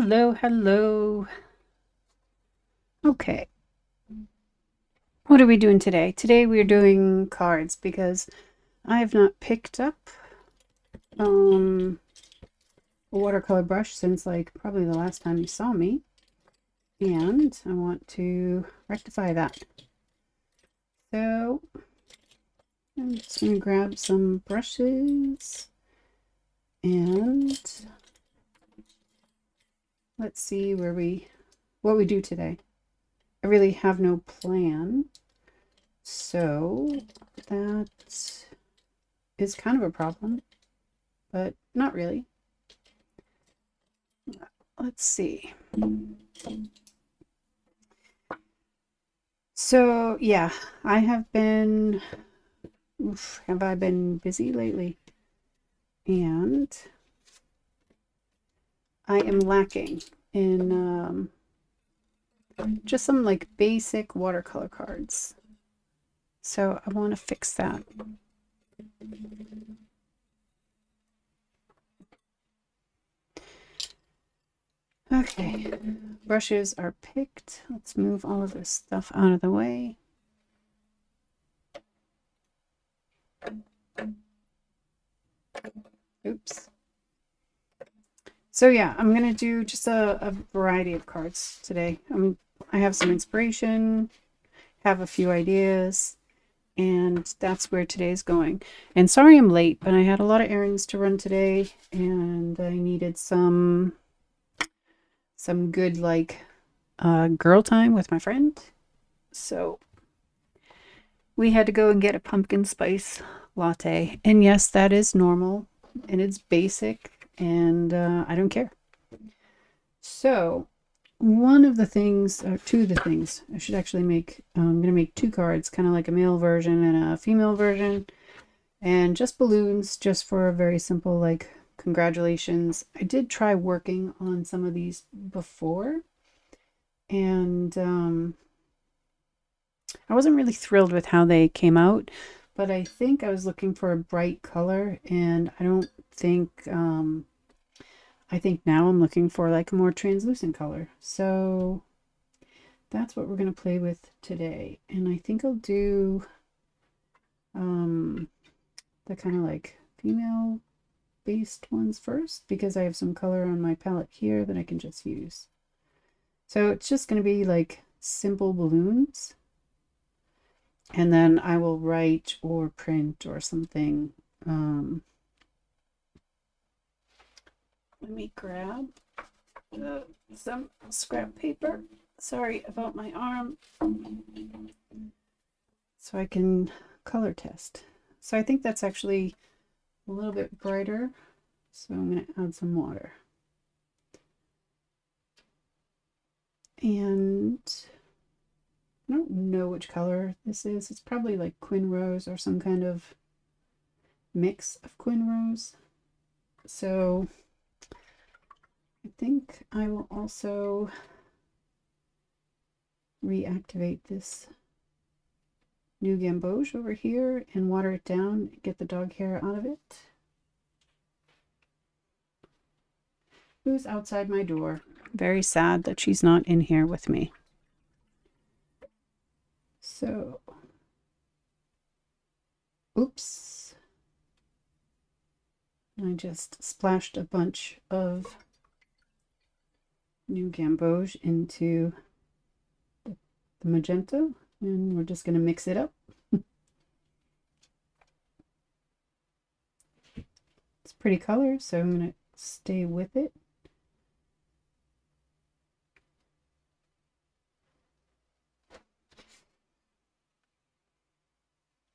Hello, hello. Okay, what are we doing today? Today we're doing cards because I have not picked up a watercolor brush since like probably the last time you saw me, and I want to rectify that. So I'm just gonna grab some brushes and let's see what we do today. I really have no plan, so that is kind of a problem, but not really. Let's see. So, yeah, I have been, have I been busy lately? And I am lacking in just some like basic watercolor cards. So I want to fix that. Okay, brushes are picked. Let's move all of this stuff out of the way. Oops. So yeah, I'm gonna do just a variety of cards today. I have some inspiration, have a few ideas, and that's where today's going. And sorry I'm late, but I had a lot of errands to run today, and I needed some good like girl time with my friend. So we had to go and get a pumpkin spice latte. And yes, that is normal and it's basic, and I don't care. So one of the things, or two of the things, I should actually make, I'm going to make two cards, kind of like a male version and a female version, and just balloons, just for a very simple, like, congratulations. I did try working on some of these before, and I wasn't really thrilled with how they came out, but I think I was looking for a bright color, and I don't think, I think now I'm looking for like a more translucent color. So that's what we're going to play with today. And I think I'll do the kind of like female based ones first, because I have some color on my palette here that I can just use. So it's just going to be like simple balloons, and then I will write or print or something. Let me grab some scrap paper. Sorry about my arm. So I can color test. So I think that's actually a little bit brighter. So I'm going to add some water. And I don't know which color this is. It's probably like Quin Rose or some kind of mix of Quin Rose. So I think I will also reactivate this new gamboge over here and water it down, get the dog hair out of it. Who's outside my door? Very sad that she's not in here with me. So, oops. I just splashed a bunch of new gamboge into the magenta, and we're just going to mix it up. It's a pretty color, so I'm going to stay with it.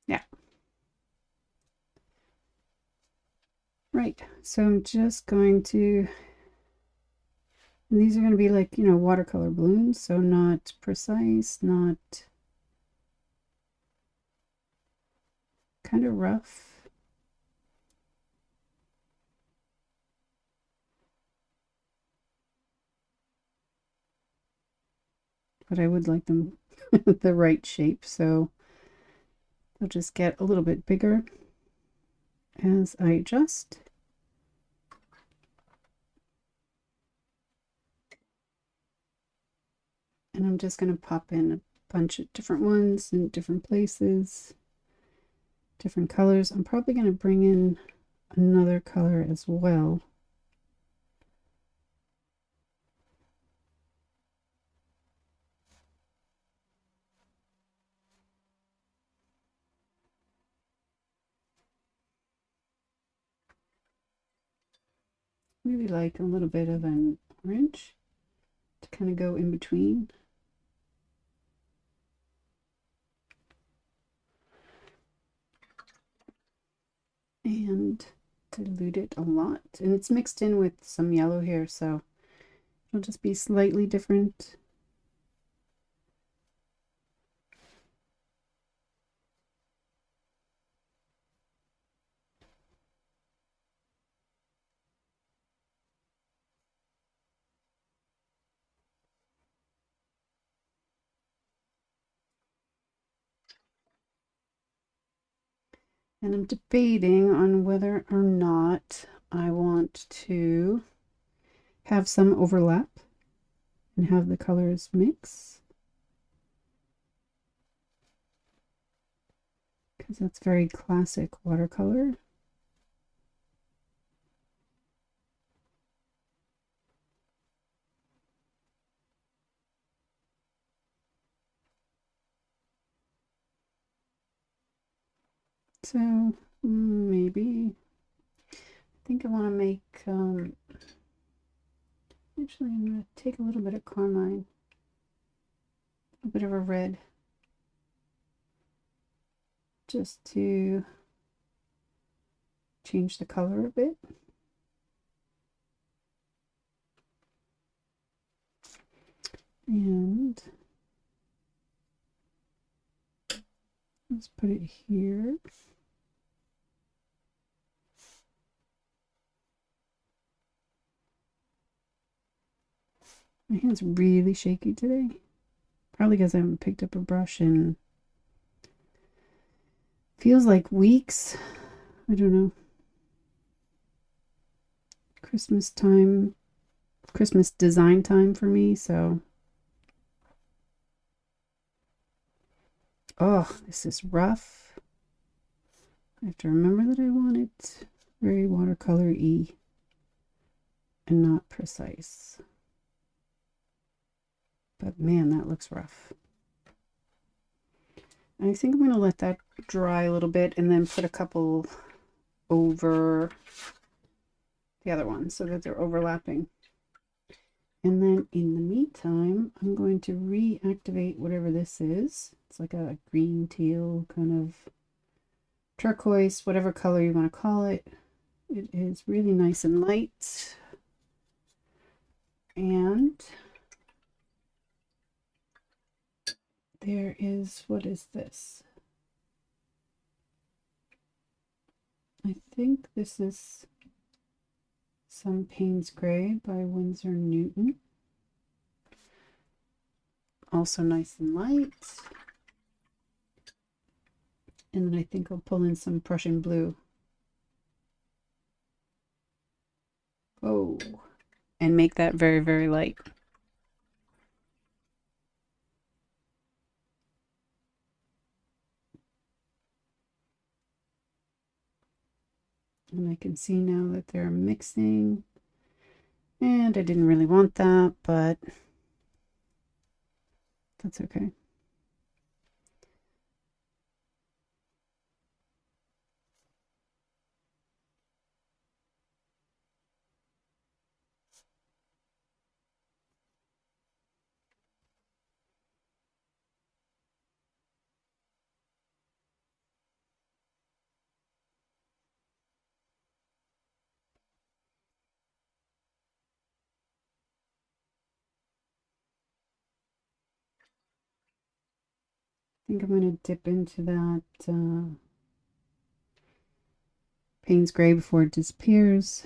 Yeah. Right, so I'm just going to, and these are going to be like, you know, watercolor balloons, so not precise, not kind of rough. But I would like them the right shape, so they'll just get a little bit bigger as I adjust. And I'm just going to pop in a bunch of different ones in different places, different colors. I'm probably going to bring in another color as well. Maybe like a little bit of an orange to kind of go in between. And dilute it a lot. And it's mixed in with some yellow here, so it'll just be slightly different. And I'm debating on whether or not I want to have some overlap and have the colors mix, because that's very classic watercolor. So maybe I think I want to make actually I'm going to take a little bit of carmine, a bit of a red, just to change the color a bit. And let's put it here. My hand's really shaky today. Probably because I haven't picked up a brush in feels like weeks. I don't know. Christmas time, Christmas design time for me, so. Oh, this is rough. I have to remember that I want it very watercolor-y and not precise. But man, that looks rough. I think I'm going to let that dry a little bit and then put a couple over the other one so that they're overlapping. And then in the meantime, I'm going to reactivate whatever this is. It's like a green teal kind of turquoise, whatever color you want to call it. It is really nice and light. And there is, what is this? I think this is some Payne's Gray by Winsor Newton. Also nice and light. And then I think I'll pull in some Prussian blue. Oh, and make that very, very light. And I can see now that they're mixing. And I didn't really want that, but that's okay. I think I'm going to dip into that Payne's Gray before it disappears.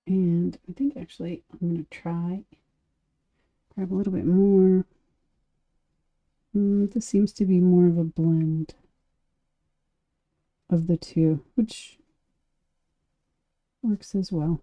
And I think actually I'm going to grab a little bit more. This seems to be more of a blend of the two, which works as well.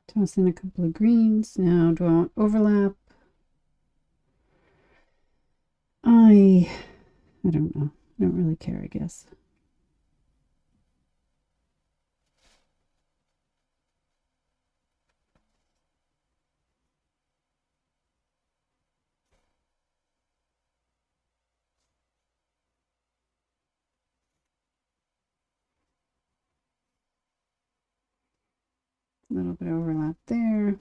Toss in a couple of greens. Now, do I want overlap? I don't know. I don't really care, I guess. A little bit of overlap there.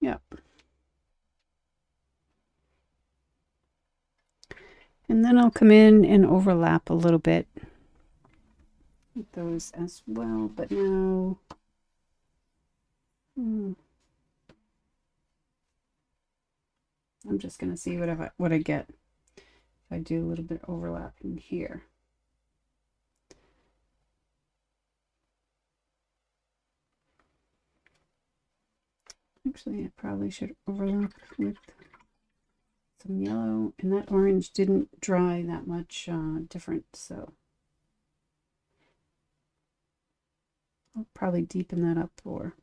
Yep. And then I'll come in and overlap a little bit with those as well. But now, I'm just going to see what I get if I do a little bit of overlap in here. Actually, I probably should overlap with some yellow, and that orange didn't dry that much different, so I'll probably deepen that up more.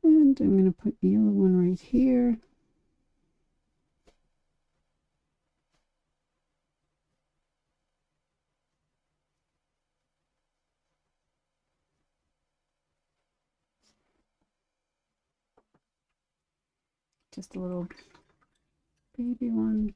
And I'm going to put the yellow one right here. Just a little baby one.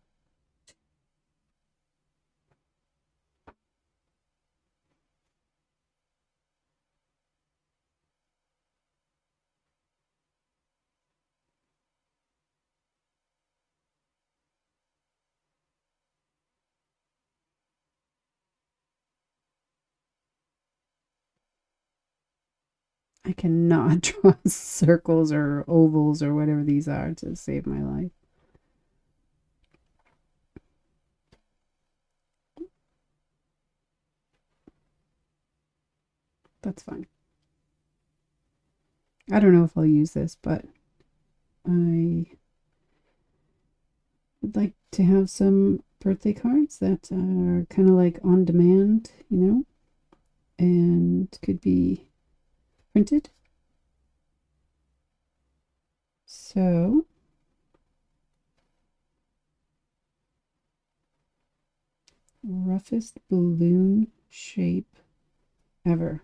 I cannot draw circles or ovals or whatever these are to save my life. That's fine. I don't know if I'll use this, but I would like to have some birthday cards that are kind of like on demand, and could be printed. So roughest balloon shape ever.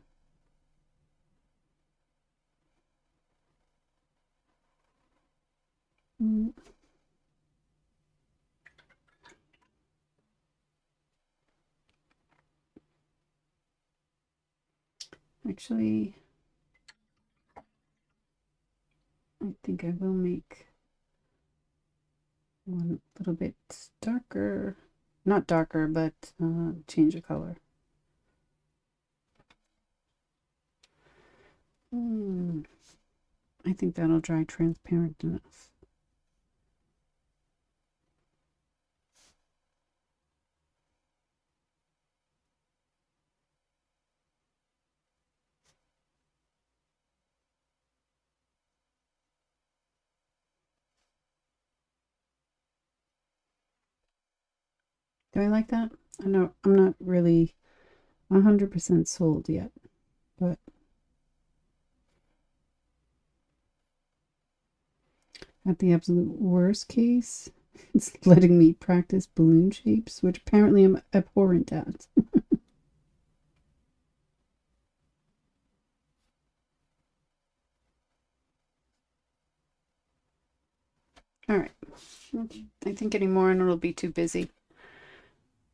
Actually, I think I will make one a little bit darker. Not darker, but change the color. I think that'll dry transparent enough. Do I like that? I know I'm not really 100% sold yet, but at the absolute worst case, it's letting me practice balloon shapes, which apparently I'm abhorrent at. All right. I think any more and it'll be too busy.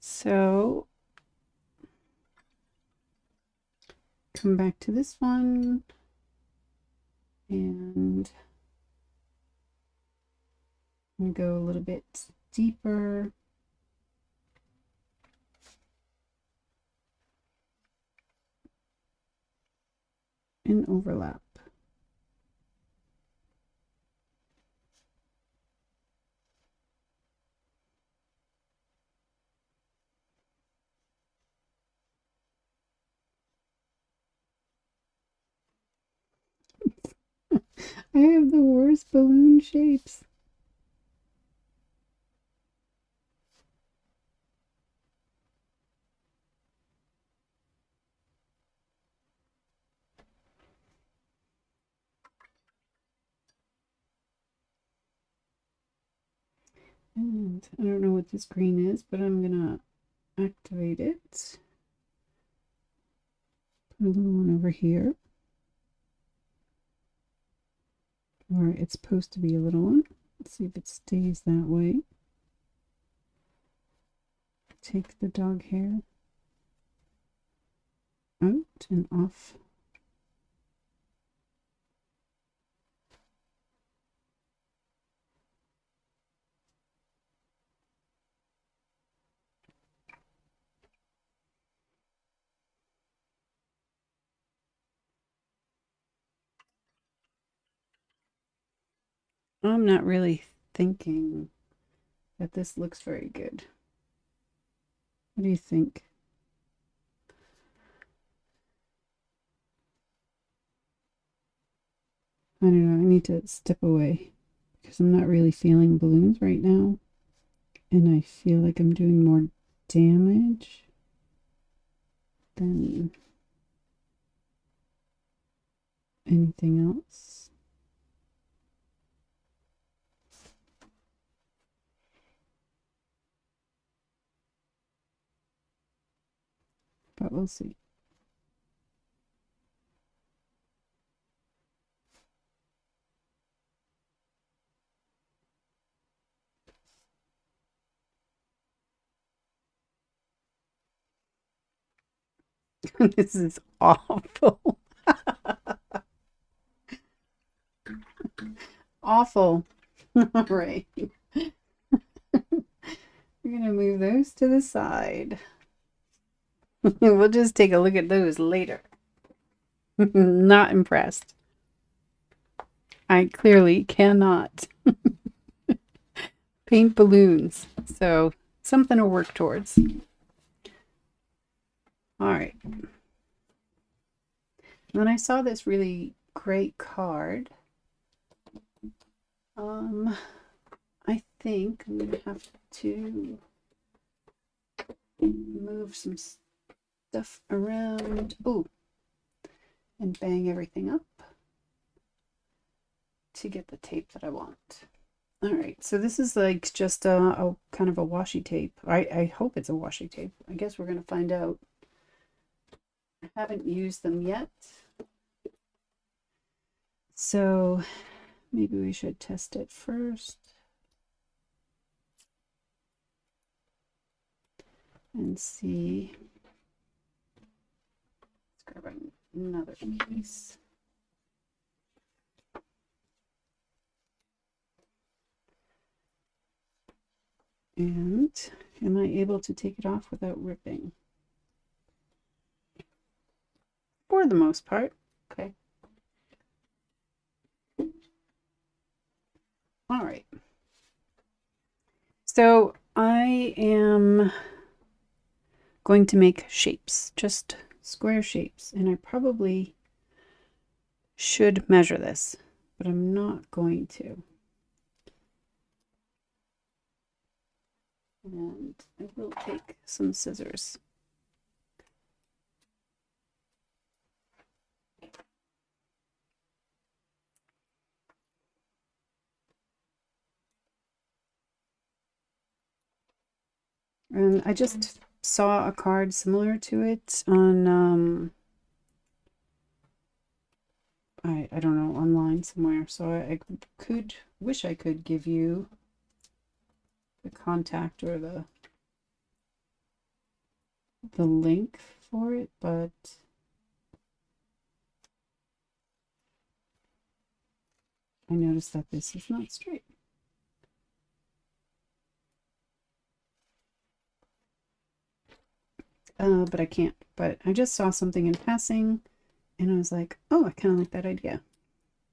So come back to this one and go a little bit deeper. And overlap. I have the worst balloon shapes. And I don't know what this green is, but I'm gonna activate it. Put a little one over here. Or it's supposed to be a little one. Let's see if it stays that way. Take the dog hair out and off. I'm not really thinking that this looks very good. What do you think? I don't know. I need to step away because I'm not really feeling balloons right now. And I feel like I'm doing more damage than anything else. But we'll see. This is awful. Awful. All right. We're going to move those to the side. We'll just take a look at those later. Not impressed. I clearly cannot paint balloons. So something to work towards. All right. Then I saw this really great card. I think I'm going to have to move some stuff around. Oh, and bang everything up to get the tape that I want. All right, so this is like just a kind of a washi tape. I hope it's a washi tape. I guess we're going to find out. I haven't used them yet. So maybe we should test it first. And see. Let's grab another piece. And am I able to take it off without ripping? For the most part. Okay. All right. So I am going to make shapes, just square shapes. And I probably should measure this, but I'm not going to. And I will take some scissors. And I just saw a card similar to it on I don't know, online somewhere. So I could wish I could give you the contact or the link for it, but I noticed that this is not straight. But I can't. But I just saw something in passing and I was like, oh, I kind of like that idea.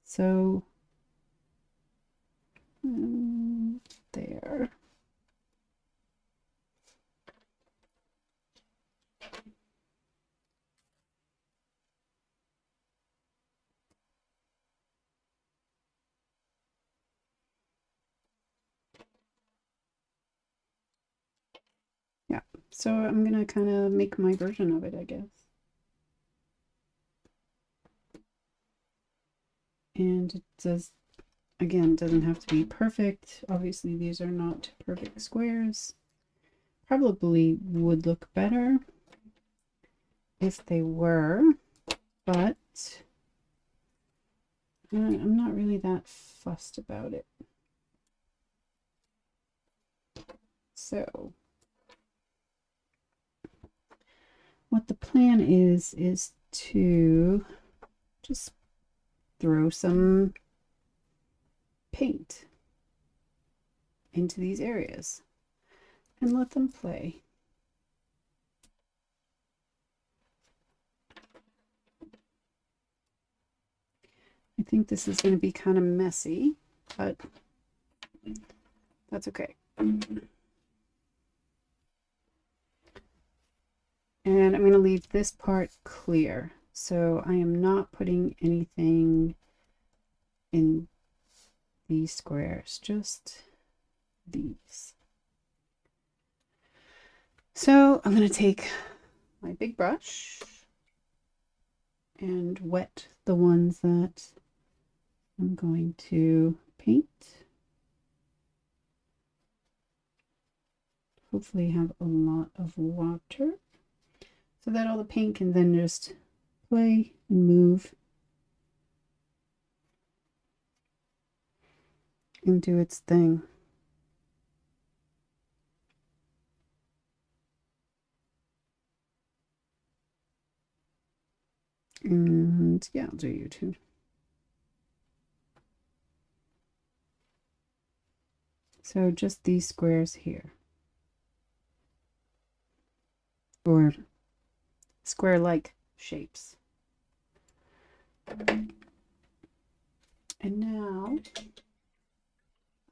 So there. Yeah, so I'm gonna kind of make my version of it, I guess. And it does, again, doesn't have to be perfect. Obviously, these are not perfect squares. Probably would look better if they were, but I'm not really that fussed about it. So what the plan is to just throw some paint into these areas and let them play. I think this is going to be kind of messy, but that's okay. And I'm going to leave this part clear. So I am not putting anything in these squares, just these. So I'm going to take my big brush and wet the ones that I'm going to paint. Hopefully have a lot of water so that all the paint can then just play and move and do its thing. And yeah, I'll do you too. So just these squares here, or square-like shapes. And now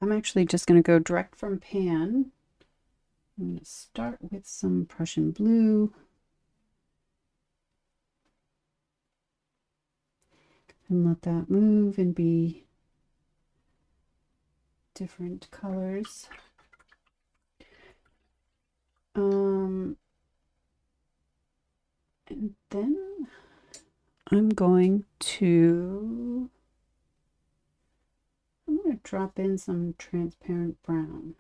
I'm actually just going to go direct from pan. I'm going to start with some Prussian blue. And let that move and be different colors. And then I'm going to drop in some transparent brown.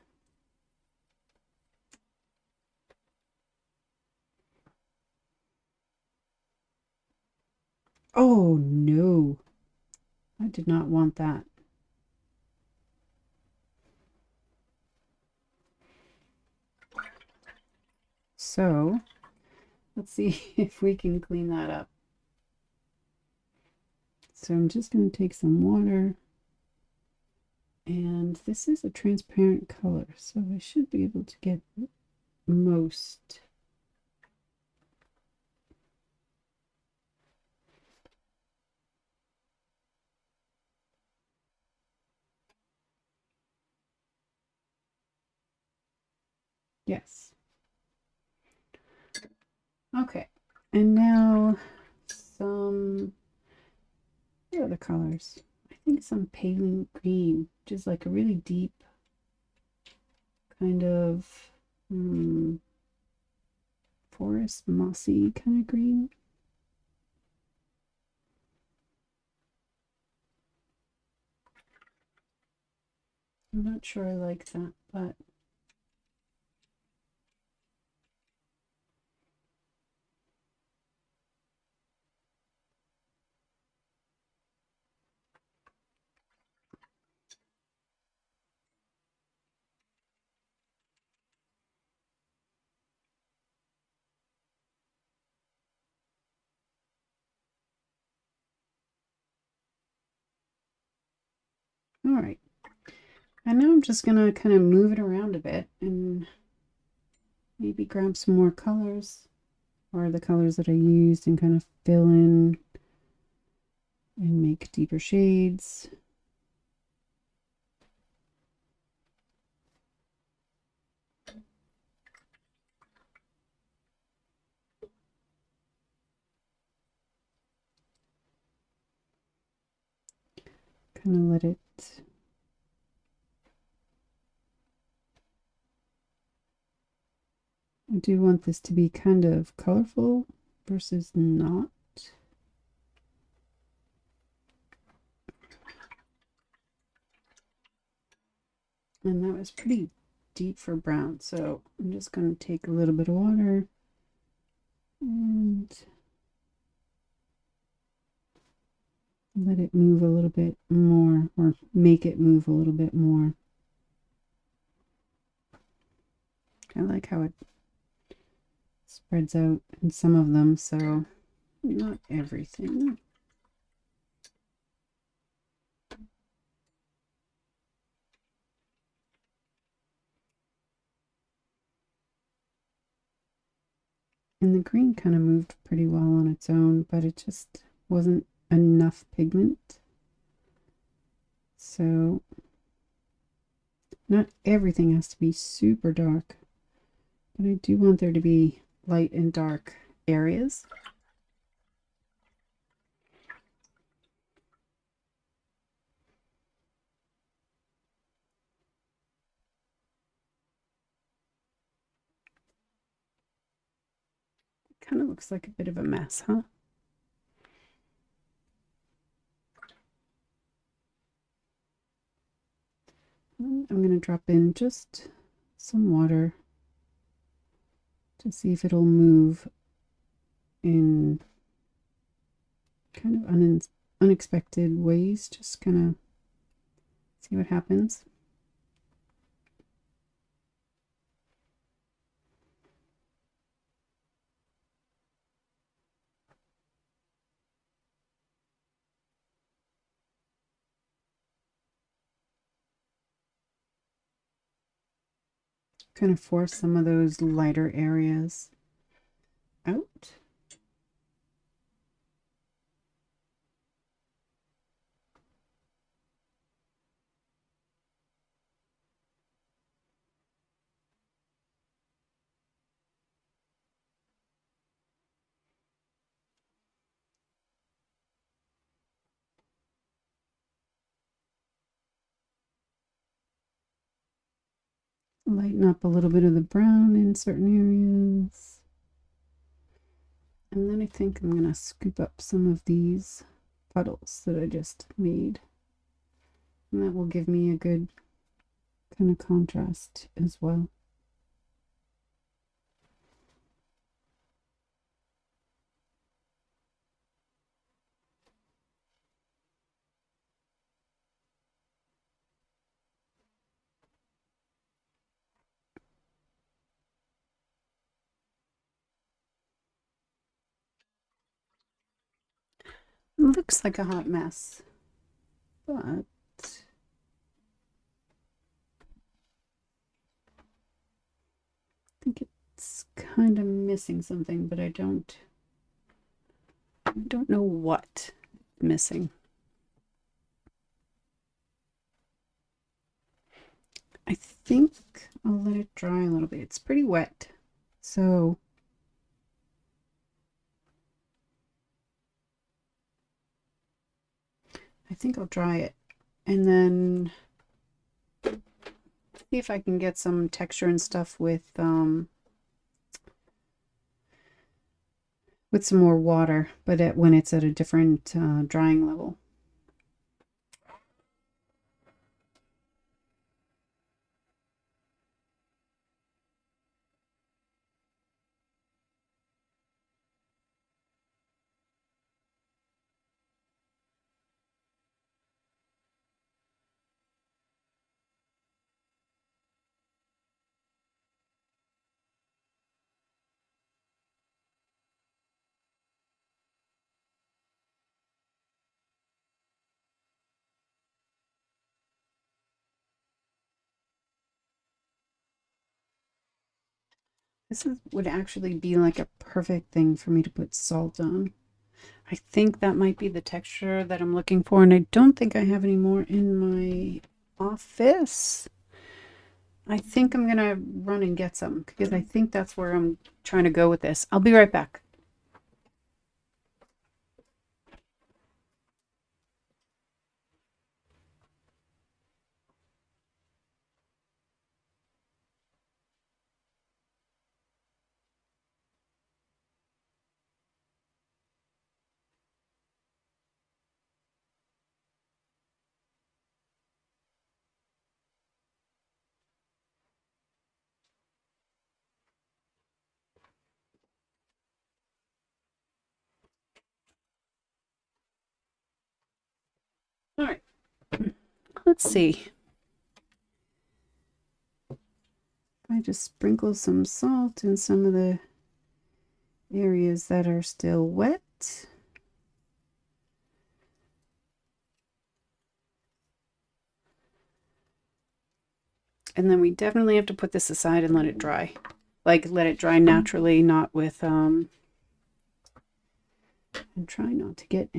Oh no, I did not want that. So let's see if we can clean that up. So I'm just going to take some water, and this is a transparent color, so I should be able to get most. Yes. Okay, and now some other colors. I think some pale green, which is like a really deep kind of forest mossy kind of green. I'm not sure I like that, but All right. And now I'm just going to kind of move it around a bit and maybe grab some more colors or the colors that I used and kind of fill in and make deeper shades. Kind of let it I do want this to be kind of colorful versus not. And that was pretty deep for brown, so I'm just going to take a little bit of water and let it move a little bit more, or make it move a little bit more. I like how it spreads out in some of them, so not everything. And the green kind of moved pretty well on its own, but it just wasn't enough pigment. So not everything has to be super dark, but I do want there to be light and dark areas. Kind of looks like a bit of a mess, huh? I'm going to drop in just some water to see if it'll move in kind of unexpected ways. Just kind of see what happens. Kind of force some of those lighter areas out. Lighten up a little bit of the brown in certain areas. And then I think I'm going to scoop up some of these puddles that I just made. And that will give me a good kind of contrast as well. It looks like a hot mess, but I think it's kind of missing something, but I don't know what missing. I think I'll let it dry a little bit. It's pretty wet, so I think I'll dry it and then see if I can get some texture and stuff with some more water, but when it's at a different drying level. would actually be like a perfect thing for me to put salt on. I think that might be the texture that I'm looking for, and I don't think I have any more in my office. I think I'm gonna run and get some because I think that's where I'm trying to go with this. I'll be right back. All right, let's see. I just sprinkle some salt in some of the areas that are still wet. And then we definitely have to put this aside and let it dry. Like let it dry naturally, not with and try not to get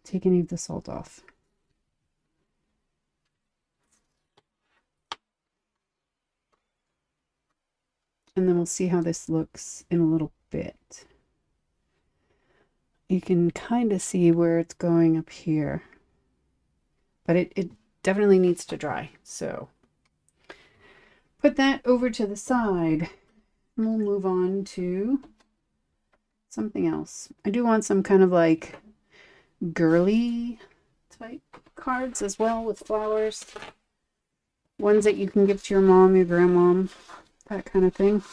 take any of the salt off. And then we'll see how this looks in a little bit. You can kind of see where it's going up here, but it definitely needs to dry. So put that over to the side. And we'll move on to something else. I do want some kind of like girly type cards as well with flowers. Ones that you can give to your mom, your grandmom, that kind of thing.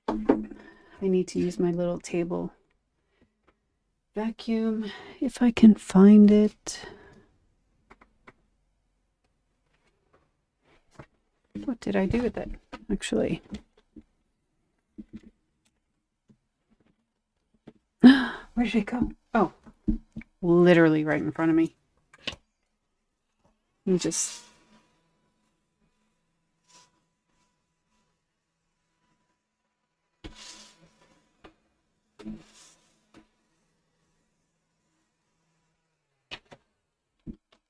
I need to use my little table vacuum if I can find it. What did I do with it, actually? Where did it go? Oh, literally right in front of me. You just...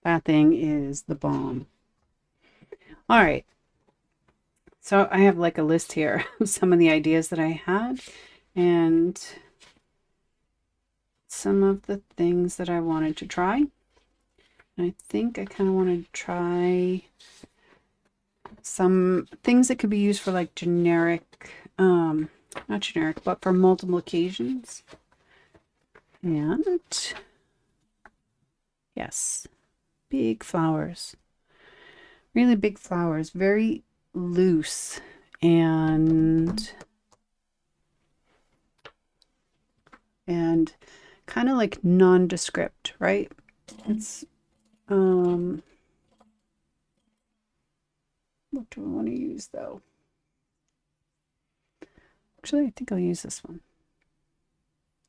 That thing is the bomb. All right. So I have like a list here of some of the ideas that I had and some of the things that I wanted to try. And I think I kind of want to try some things that could be used for like generic, not generic, but for multiple occasions. And yes, big flowers, really big flowers, very loose and kind of like nondescript, right? It's what do I want to use though? Actually, I think I'll use this one.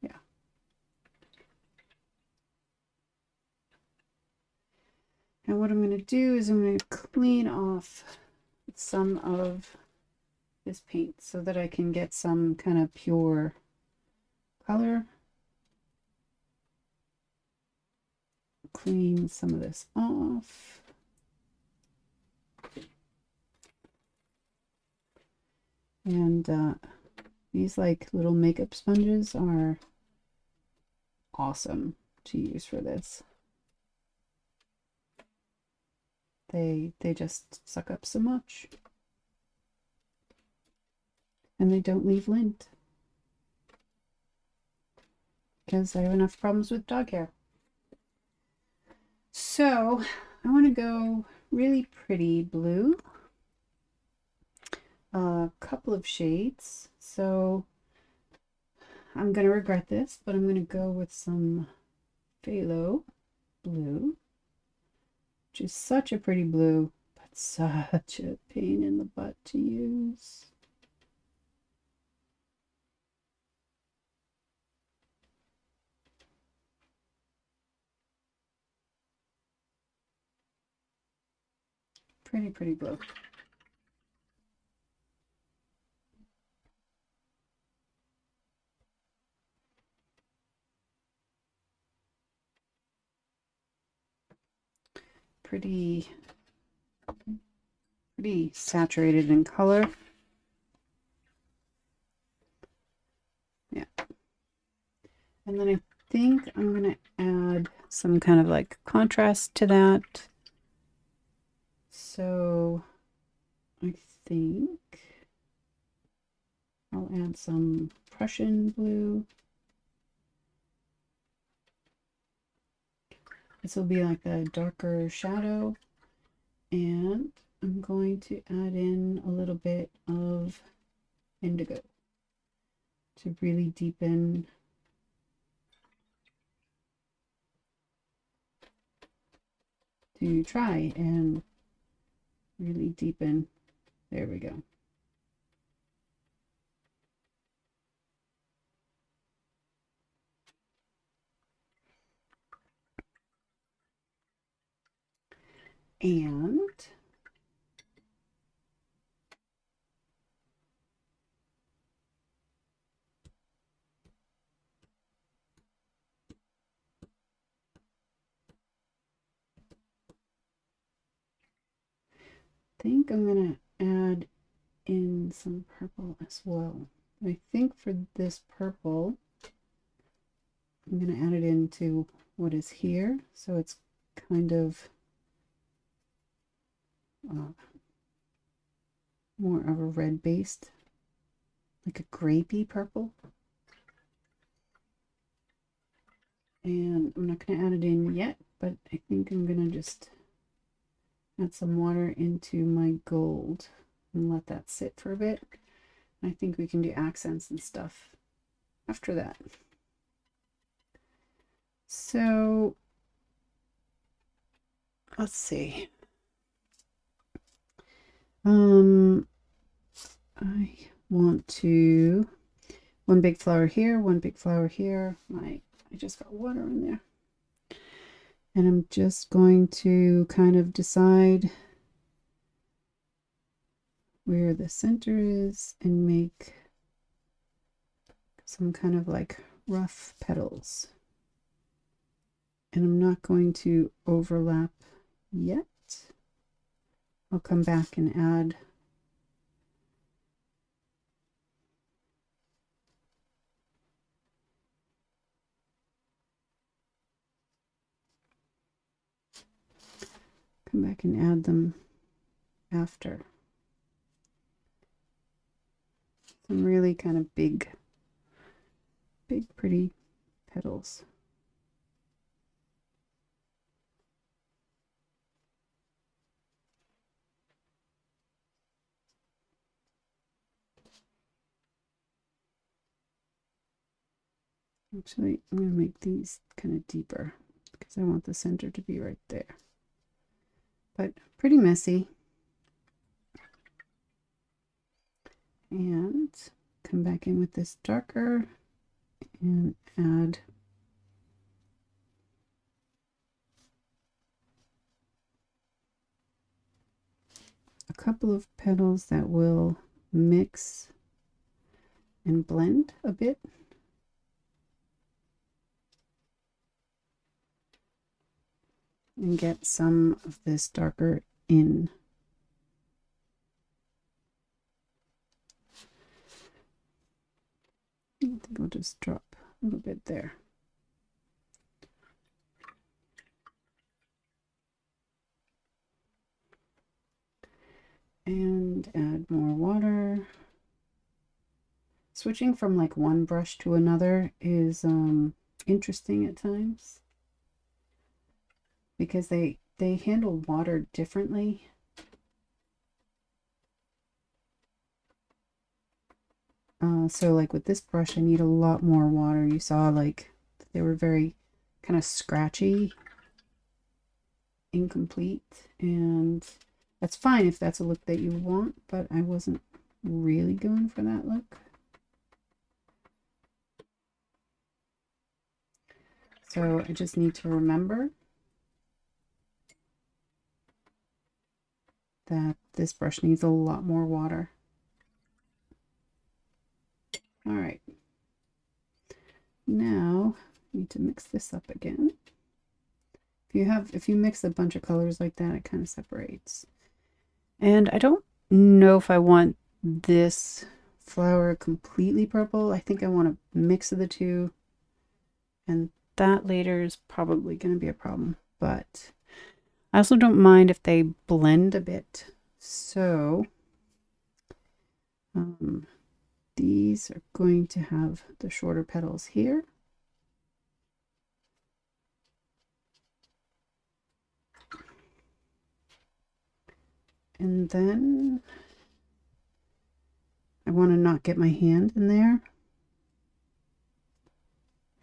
Yeah. And what I'm going to do is I'm going to clean off some of this paint so that I can get some kind of pure color. Clean some of this off. And these like little makeup sponges are awesome to use for this. They just suck up so much. And they don't leave lint. Because I have enough problems with dog hair. So I want to go really pretty blue. A couple of shades. So I'm going to regret this, but I'm going to go with some phthalo blue, which is such a pretty blue, but such a pain in the butt to use. Pretty blue. Pretty saturated in color. Yeah. And then I think I'm going to add some kind of like contrast to that. So I think I'll add some Prussian blue. This will be like a darker shadow. And I'm going to add in a little bit of indigo to really deepen to try and really deepen. There we go. And I think I'm going to add in some purple as well. I think for this purple, I'm going to add it into what is here. So it's kind of more of a red based, like a grapey purple. And I'm not going to add it in yet, but I think I'm going to just add some water into my gold and let that sit for a bit. I think we can do accents and stuff after that. So let's see. I want to one big flower here, one big flower here. I just got water in there. And I'm just going to kind of decide where the center is and make some kind of like rough petals. And I'm not going to overlap yet. I'll come back and add them after. Some really kind of big pretty petals. Actually, I'm going to make these kind of deeper because I want the center to be right there. But pretty messy. And come back in with this darker and add a couple of petals that will mix and blend a bit. And get some of this darker in. I think I'll just drop a little bit there. And add more water. Switching from like one brush to another is interesting at times because they handle water differently. So like with this brush, I need a lot more water. You saw like they were very kind of scratchy, incomplete, and that's fine if that's a look that you want, but I wasn't really going for that look. So I just need to remember that this brush needs a lot more water. All right. Now, I need to mix this up again. If you mix a bunch of colors like that, it kind of separates. And I don't know if I want this flower completely purple. I think I want a mix of the two. And that later is probably going to be a problem. But I also don't mind if they blend a bit. So these are going to have the shorter petals here. And then I want to not get my hand in there.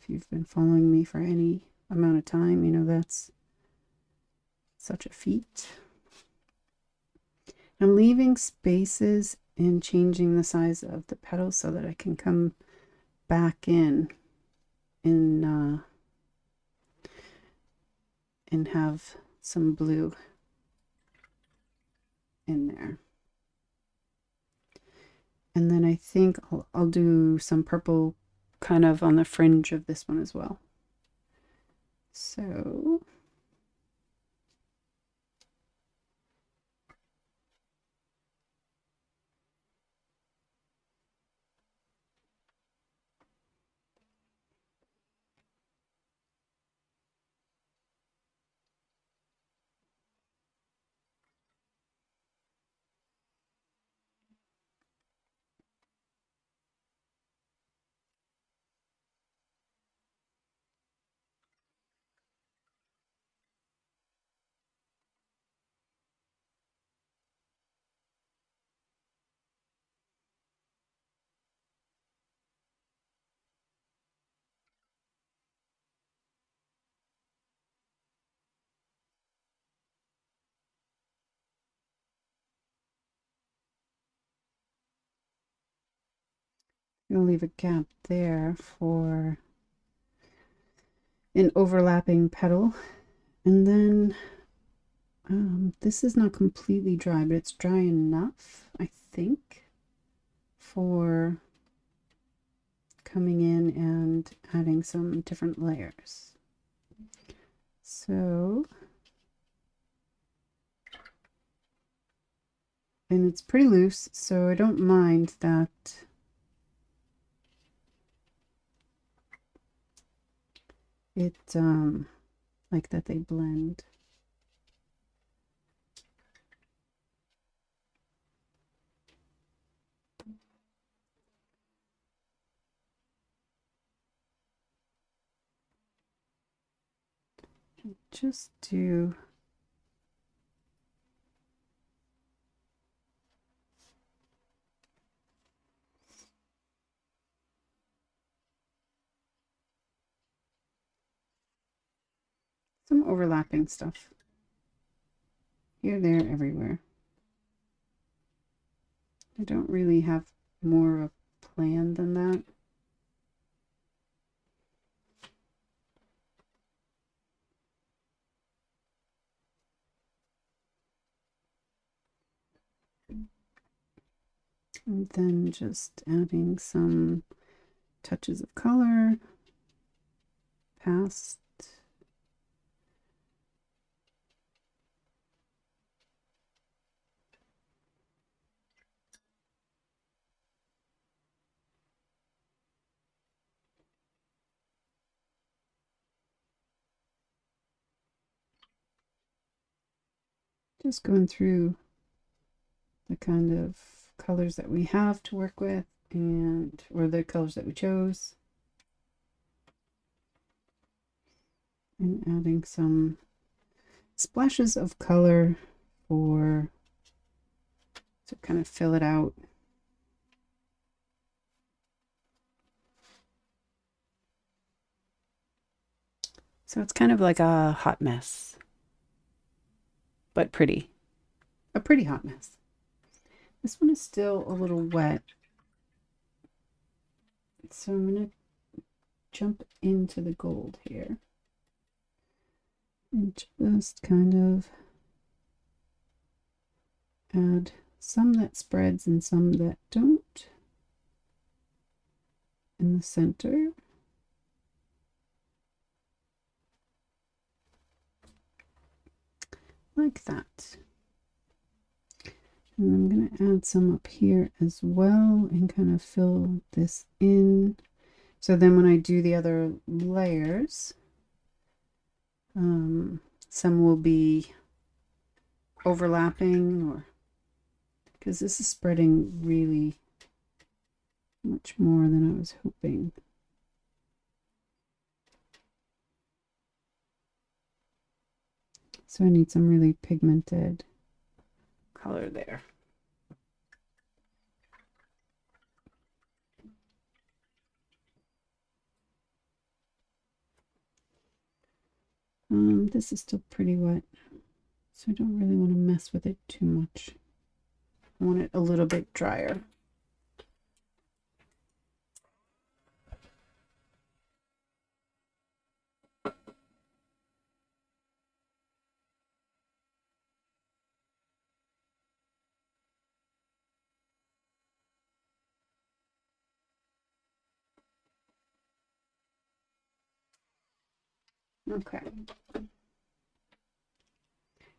If you've been following me for any amount of time, you know that's such a feat. I'm leaving spaces and changing the size of the petals so that I can come back in and have some blue in there. And then I think I'll do some purple kind of on the fringe of this one as well. So I'm going to leave a gap there for an overlapping petal. And then this is not completely dry, but it's dry enough, I think, for coming in and adding some different layers. So, and it's pretty loose, so I don't mind that it, like that they blend. Just do some overlapping stuff. Here, there, everywhere. I don't really have more of a plan than that. And then just adding some touches of color past. Just going through the kind of colors that we have to work with or the colors that we chose. And adding some splashes of color to kind of fill it out. So it's kind of like a hot mess, but pretty. A pretty hot mess. This one is still a little wet. So I'm going to jump into the gold here. And just kind of add some that spreads and some that don't in the center. Like that. And I'm going to add some up here as well and kind of fill this in. So then when I do the other layers, some will be overlapping, or because this is spreading really much more than I was hoping. So I need some really pigmented color there. This is still pretty wet, so I don't really want to mess with it too much. I want it a little bit drier. Okay.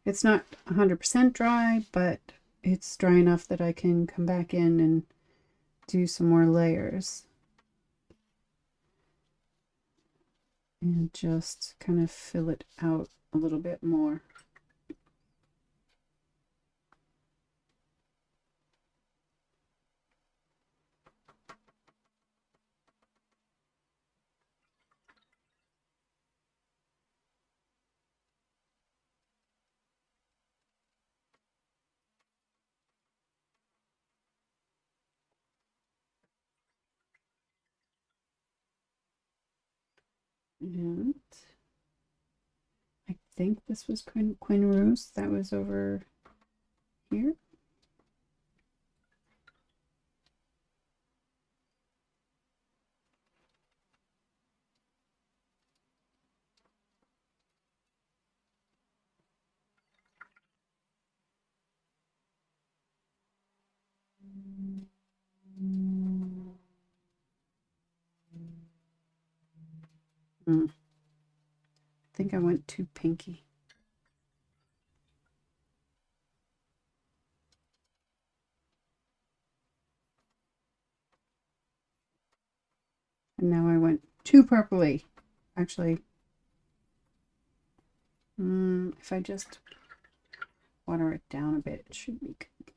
It's not 100% dry, but it's dry enough that I can come back in and do some more layers. And just kind of fill it out a little bit more. And I think this was Queen Rose. That was over here. I think I went too pinky. And now I went too purpley. Actually, if I just water it down a bit, it should be good.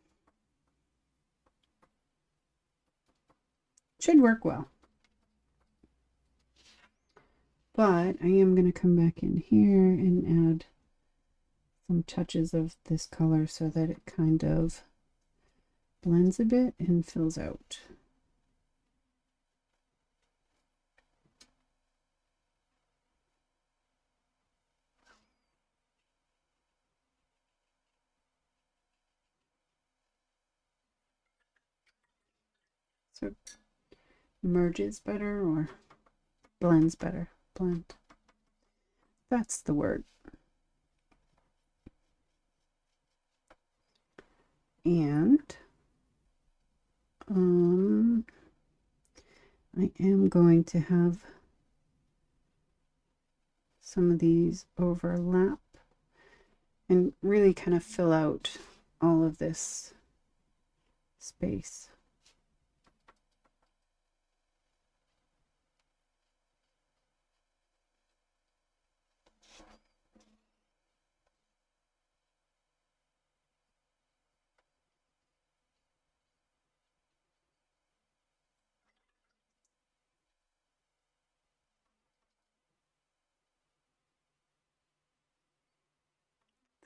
Should work well. But I am going to come back in here and add some touches of this color so that it kind of blends a bit and fills out. So it merges better or blends better. Blend. That's the word. And I am going to have some of these overlap and really kind of fill out all of this space.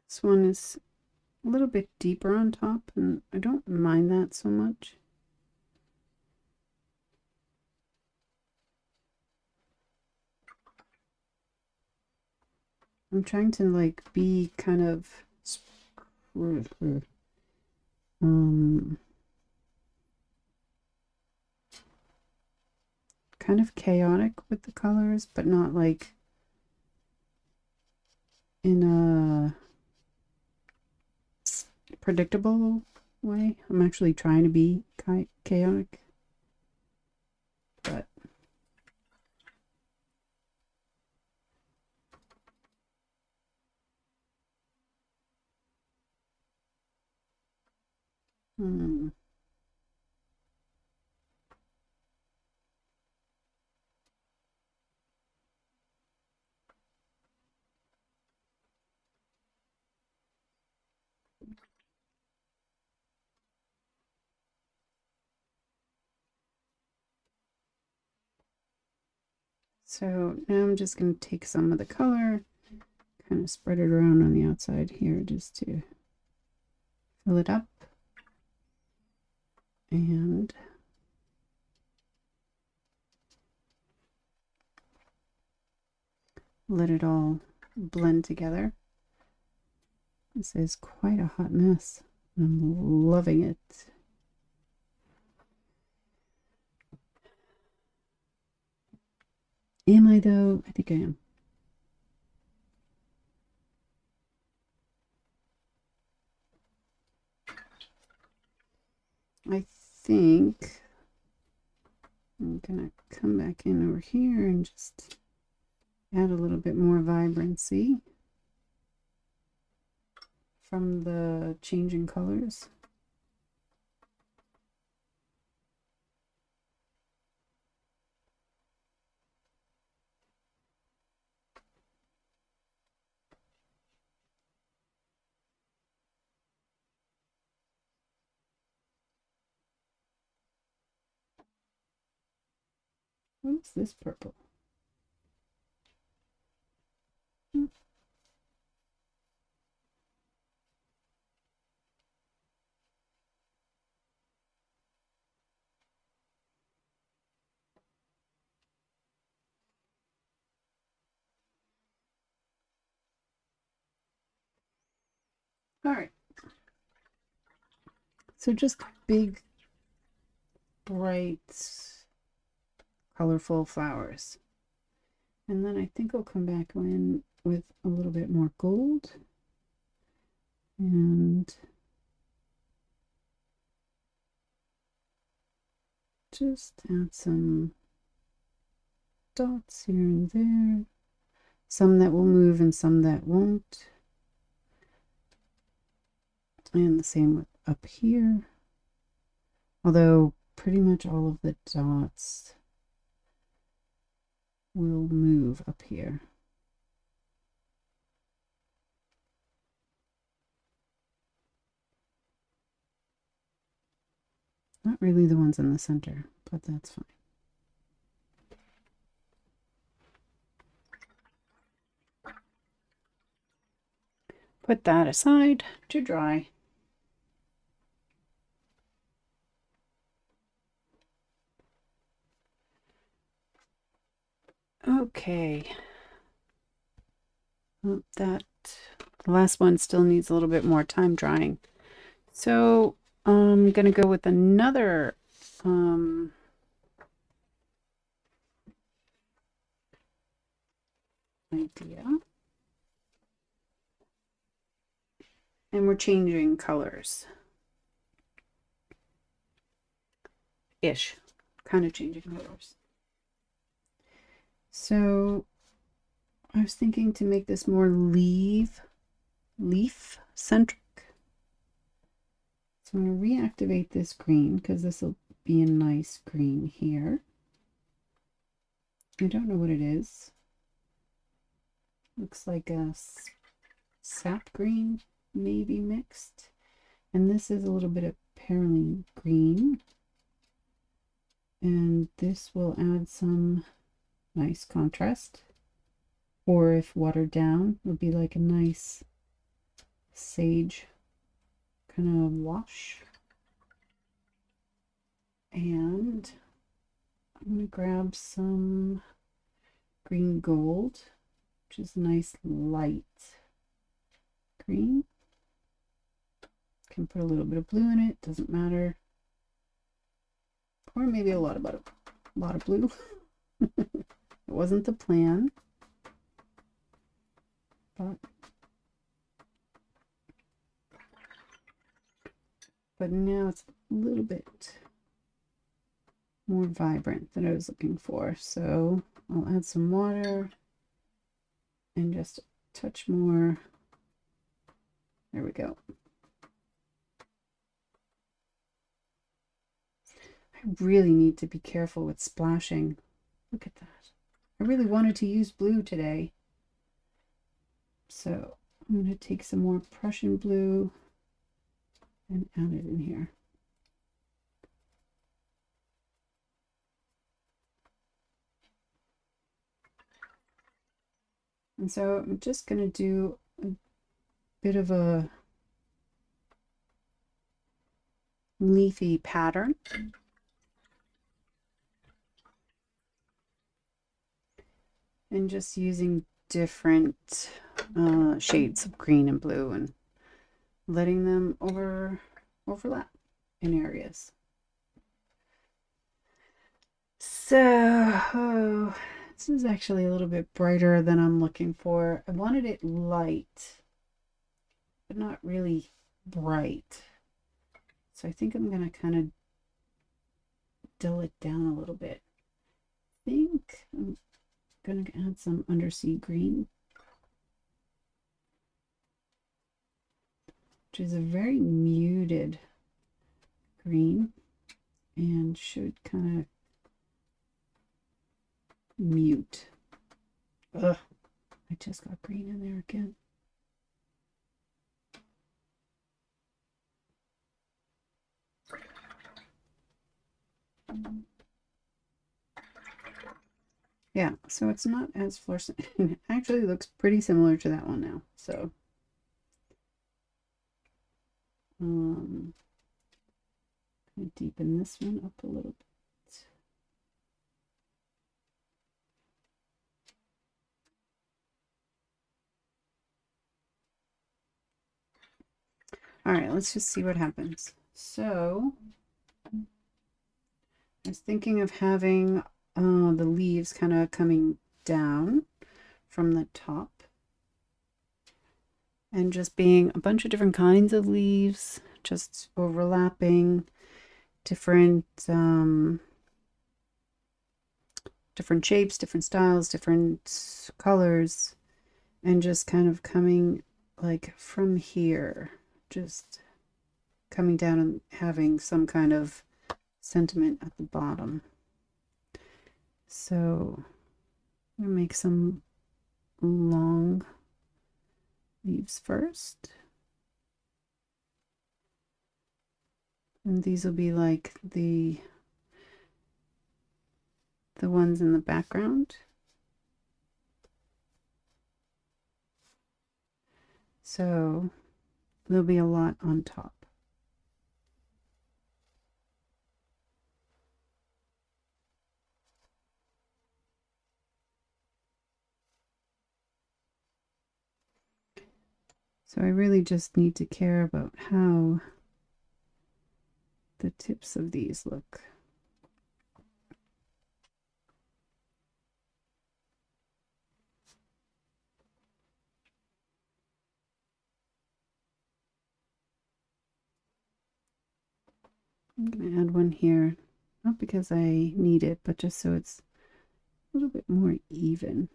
This one is a little bit deeper on top, and I don't mind that so much. I'm trying to like be kind of kind of chaotic with the colors, but not like in a predictable way. I'm actually trying to be chaotic, but so now I'm just going to take some of the color, kind of spread it around on the outside here just to fill it up. And let it all blend together. This is quite a hot mess. I'm loving it. Am I though? I think I am. I think I'm gonna come back in over here and just add a little bit more vibrancy from the changing colors. What's this purple? All right. So just big, bright, colorful flowers. And then I think I'll come back in with a little bit more gold. And just add some dots here and there. Some that will move and some that won't. And the same with up here. Although pretty much all of the dots will move up here. Not really the ones in the center, but that's fine. Put that aside to dry. Okay. Well, the last one still needs a little bit more time drying. So I'm going to go with another idea. And we're changing colors. Ish. Kind of changing colors. So I was thinking to make this more leaf centric. So I'm going to reactivate this green because this will be a nice green here. I don't know what it is. Looks like a sap green, maybe mixed. And this is a little bit of perylene green. And this will add some nice contrast. Or if watered down, it would be like a nice sage kind of wash. And I'm going to grab some green gold, which is a nice light green. Can put a little bit of blue in it, doesn't matter. Or maybe a lot of blue. It wasn't the plan, but but now it's a little bit more vibrant than I was looking for. So I'll add some water and just a touch more. There we go. I really need to be careful with splashing. Look at that. I really wanted to use blue today. So I'm going to take some more Prussian blue and add it in here. And so I'm just going to do a bit of a leafy pattern. And just using different shades of green and blue and letting them overlap in areas. So this is actually a little bit brighter than I'm looking for. I wanted it light, but not really bright. So I think I'm going to kind of dull it down a little bit. I think I'm going to add some undersea green, which is a very muted green and should kind of mute. Ugh, I just got green in there again. Yeah, so it's not as fluorescent. It actually looks pretty similar to that one now. So deepen this one up a little bit. All right, let's just see what happens. So I was thinking of having the leaves kind of coming down from the top and just being a bunch of different kinds of leaves, just overlapping different different shapes, different styles, different colors, and just kind of coming like from here, just coming down and having some kind of sentiment at the bottom. So I'm gonna make some long leaves first. And these will be like the ones in the background. So there'll be a lot on top. So I really just need to care about how the tips of these look. I'm going to add one here, not because I need it, but just so it's a little bit more even.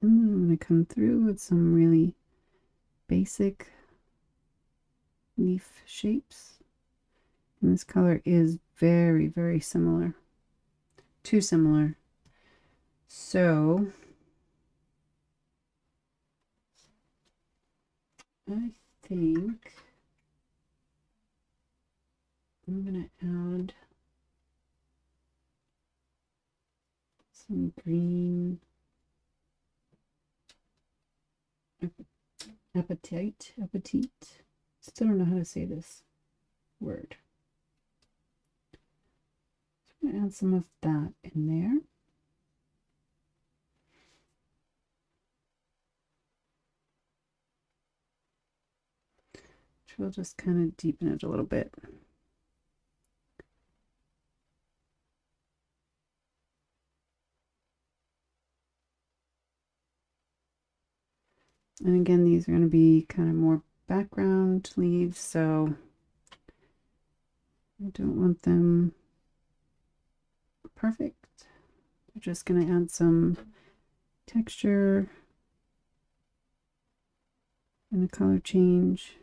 And then I'm going to come through with some really basic leaf shapes. And this color is very, very similar. Too similar. So I think I'm going to add some green apatite. Still don't know how to say this word. So I'm going to add some of that in there. Which will just kind of deepen it a little bit. And again, these are going to be kind of more background leaves, so I don't want them perfect. I'm just going to add some texture and a color change.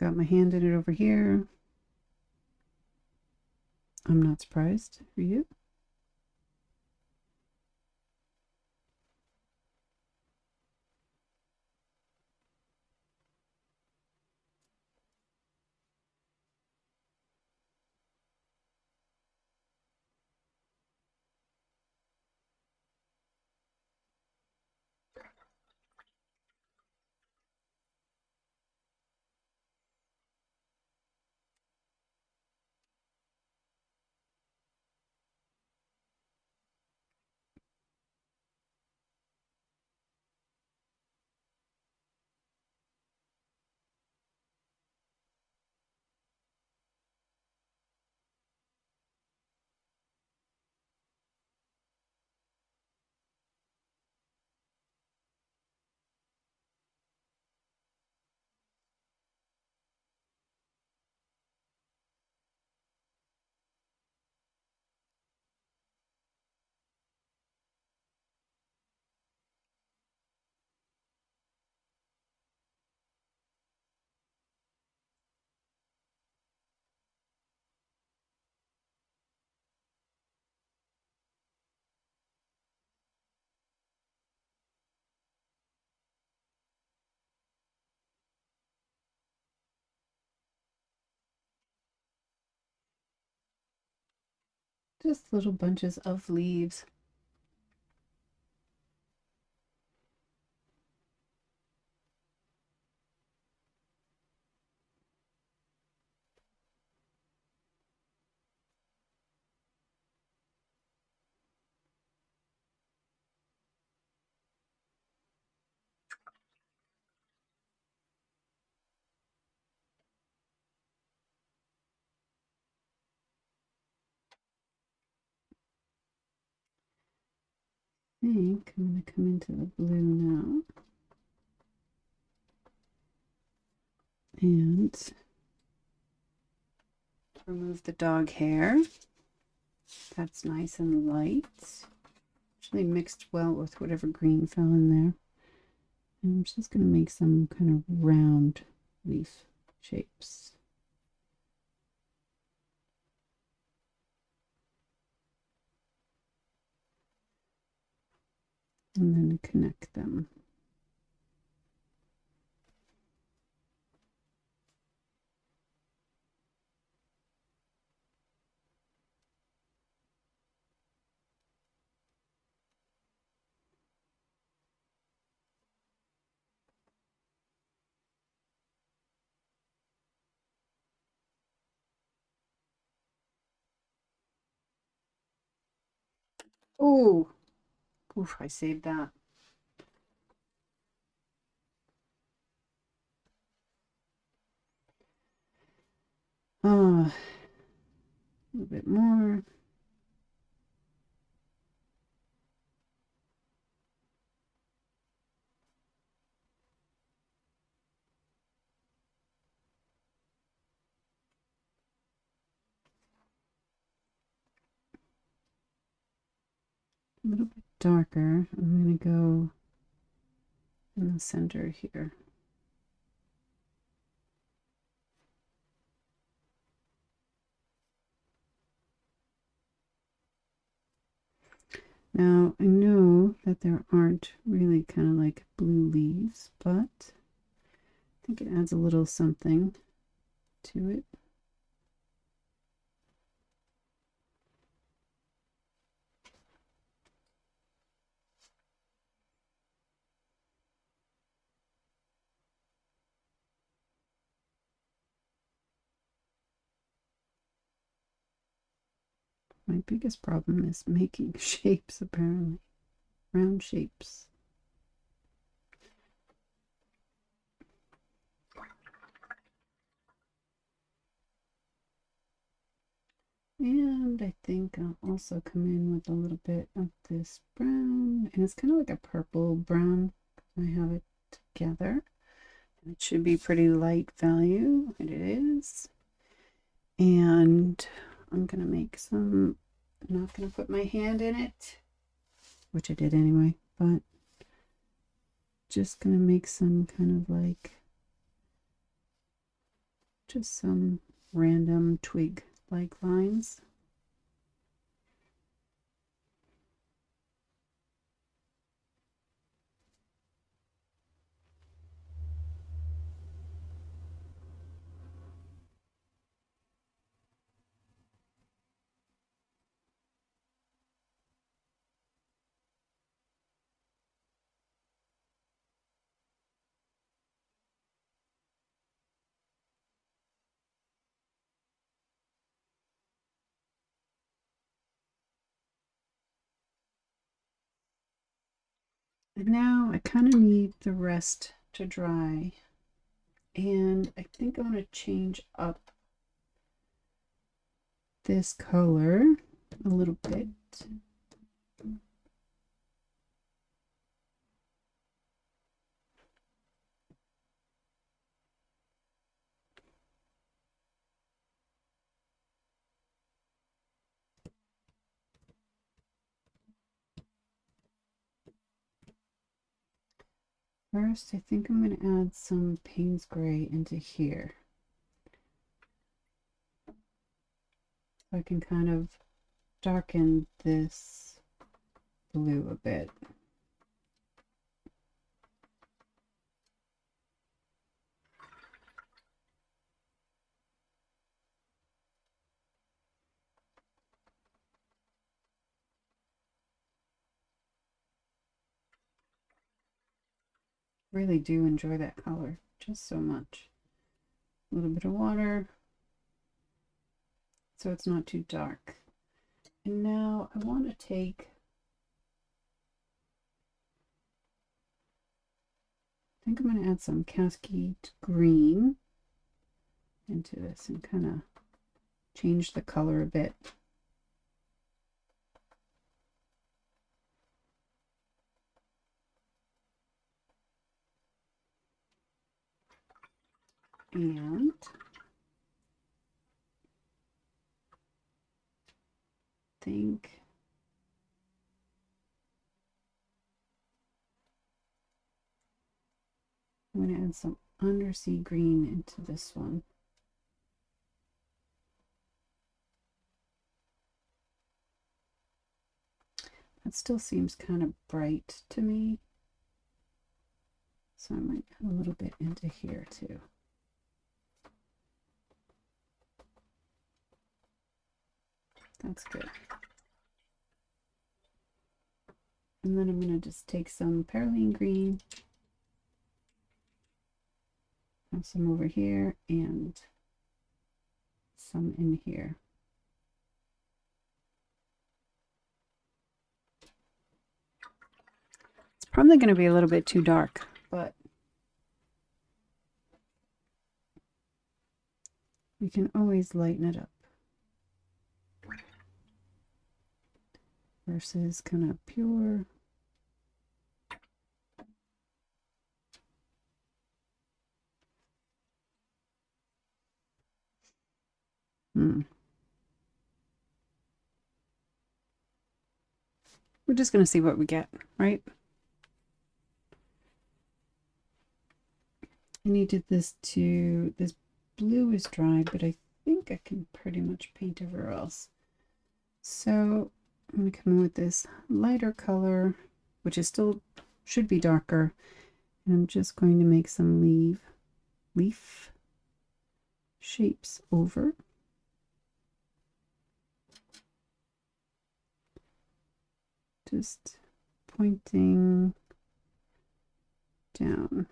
Got my hand in it over here. I'm not surprised for you. Just little bunches of leaves. I think I'm going to come into the blue now. And remove the dog hair. That's nice and light. Actually mixed well with whatever green fell in there. And I'm just going to make some kind of round leaf shapes. And then connect them. Oh, oof, I saved that. A little bit more. A little bit darker. I'm going to go in the center here. Now, I know that there aren't really kind of like blue leaves, but I think it adds a little something to it. My biggest problem is making shapes, apparently. Round shapes. And I think I'll also come in with a little bit of this brown, and it's kind of like a purple brown. I have it together. It should be pretty light value, and it is. And I'm gonna make some, I'm not gonna put my hand in it, which I did anyway, but just gonna make some kind of like, just some random twig like lines. And now I kind of need the rest to dry. And I think I'm going to change up this color a little bit. First, I think I'm going to add some Payne's Gray into here. So I can kind of darken this blue a bit. Really do enjoy that color just so much. A little bit of water so it's not too dark. And now I want to take, I think I'm going to add some Cascade Green into this and kind of change the color a bit. And think I'm going to add some undersea green into this one. That still seems kind of bright to me. So I might add a little bit into here too. That's good. And then I'm going to just take some perylene green, have some over here and some in here. It's probably going to be a little bit too dark, but we can always lighten it up. Versus kind of pure. We're just going to see what we get, right? I needed this to, this blue is dry, but I think I can pretty much paint everywhere else. So I'm going to come in with this lighter color, which is still, should be darker. And I'm just going to make some leaf shapes over. Just pointing down.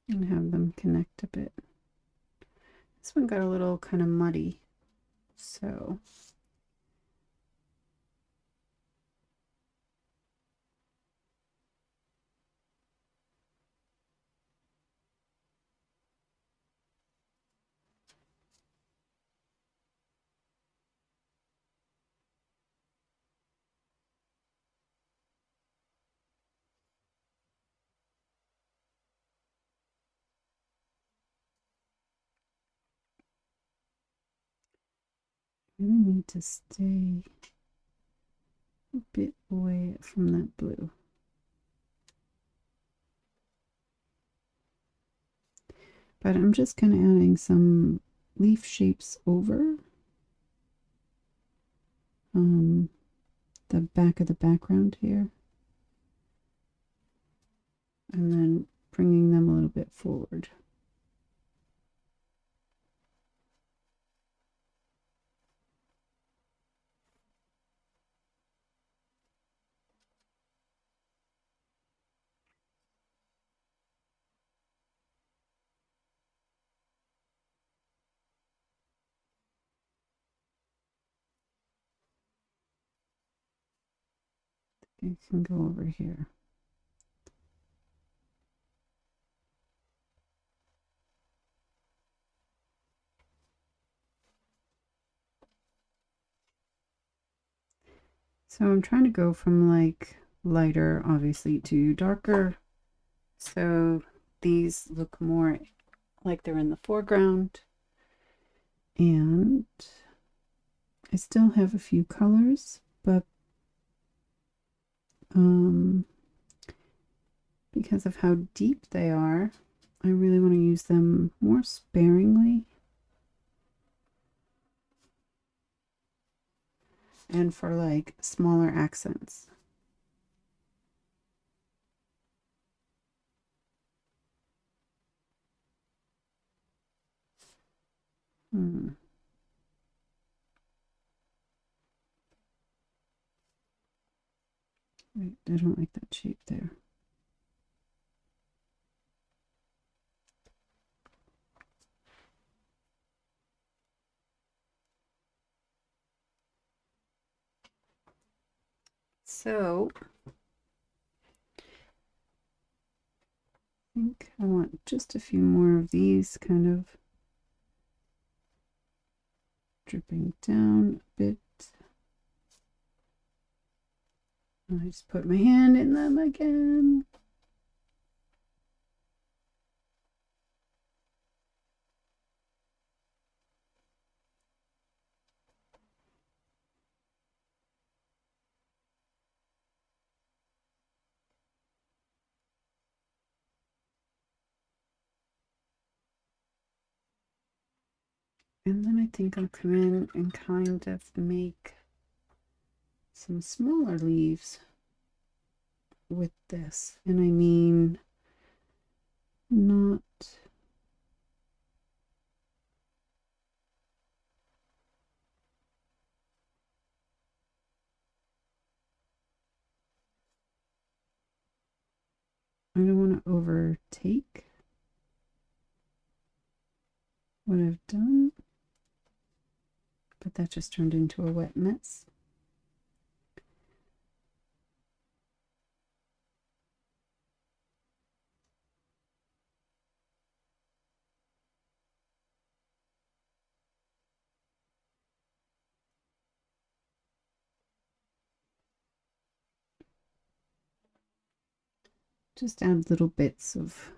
And have them connect a bit. This one got a little kind of muddy, so really need to stay a bit away from that blue. But I'm just kind of adding some leaf shapes over the back of the background here. And then bringing them a little bit forward. You can go over here. So I'm trying to go from like lighter, obviously, to darker. So these look more like they're in the foreground. And I still have a few colors, but because of how deep they are, I really want to use them more sparingly. And for like smaller accents. Right, I don't like that shape there. So I think I want just a few more of these kind of dripping down a bit. I just put my hand in them again. And then I think I'll come in and kind of make some smaller leaves with this. And I mean, not I don't want to overtake what I've done, but that just turned into a wet mess. Just add little bits of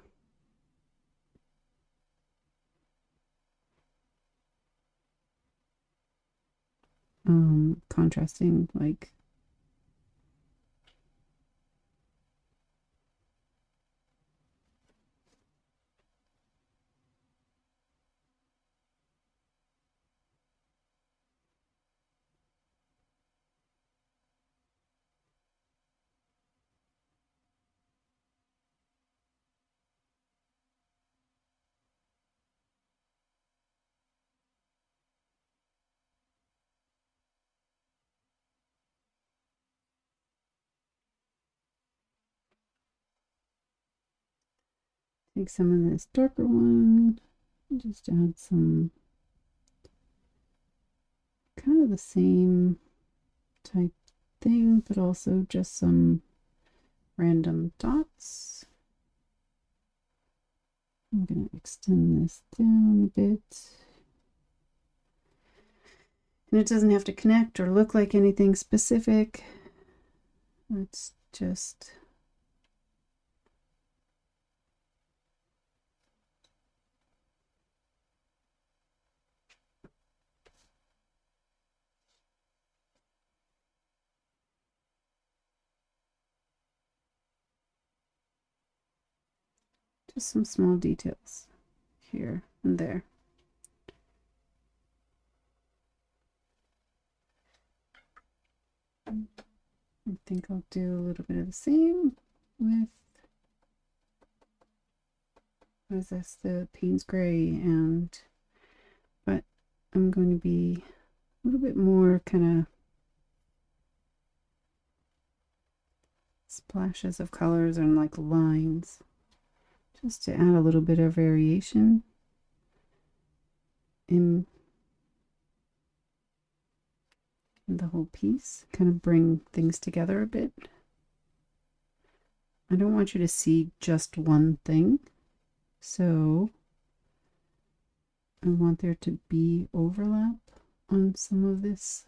contrasting, like take some of this darker one and just add some kind of the same type thing, but also just some random dots. I'm going to extend this down a bit. And it doesn't have to connect or look like anything specific. It's just Just some small details here and there. I think I'll do a little bit of the same with, what is this, the Payne's Gray, but I'm going to be a little bit more kind of splashes of colors and like lines, just to add a little bit of variation in the whole piece, kind of bring things together a bit. I don't want you to see just one thing, so I want there to be overlap on some of this.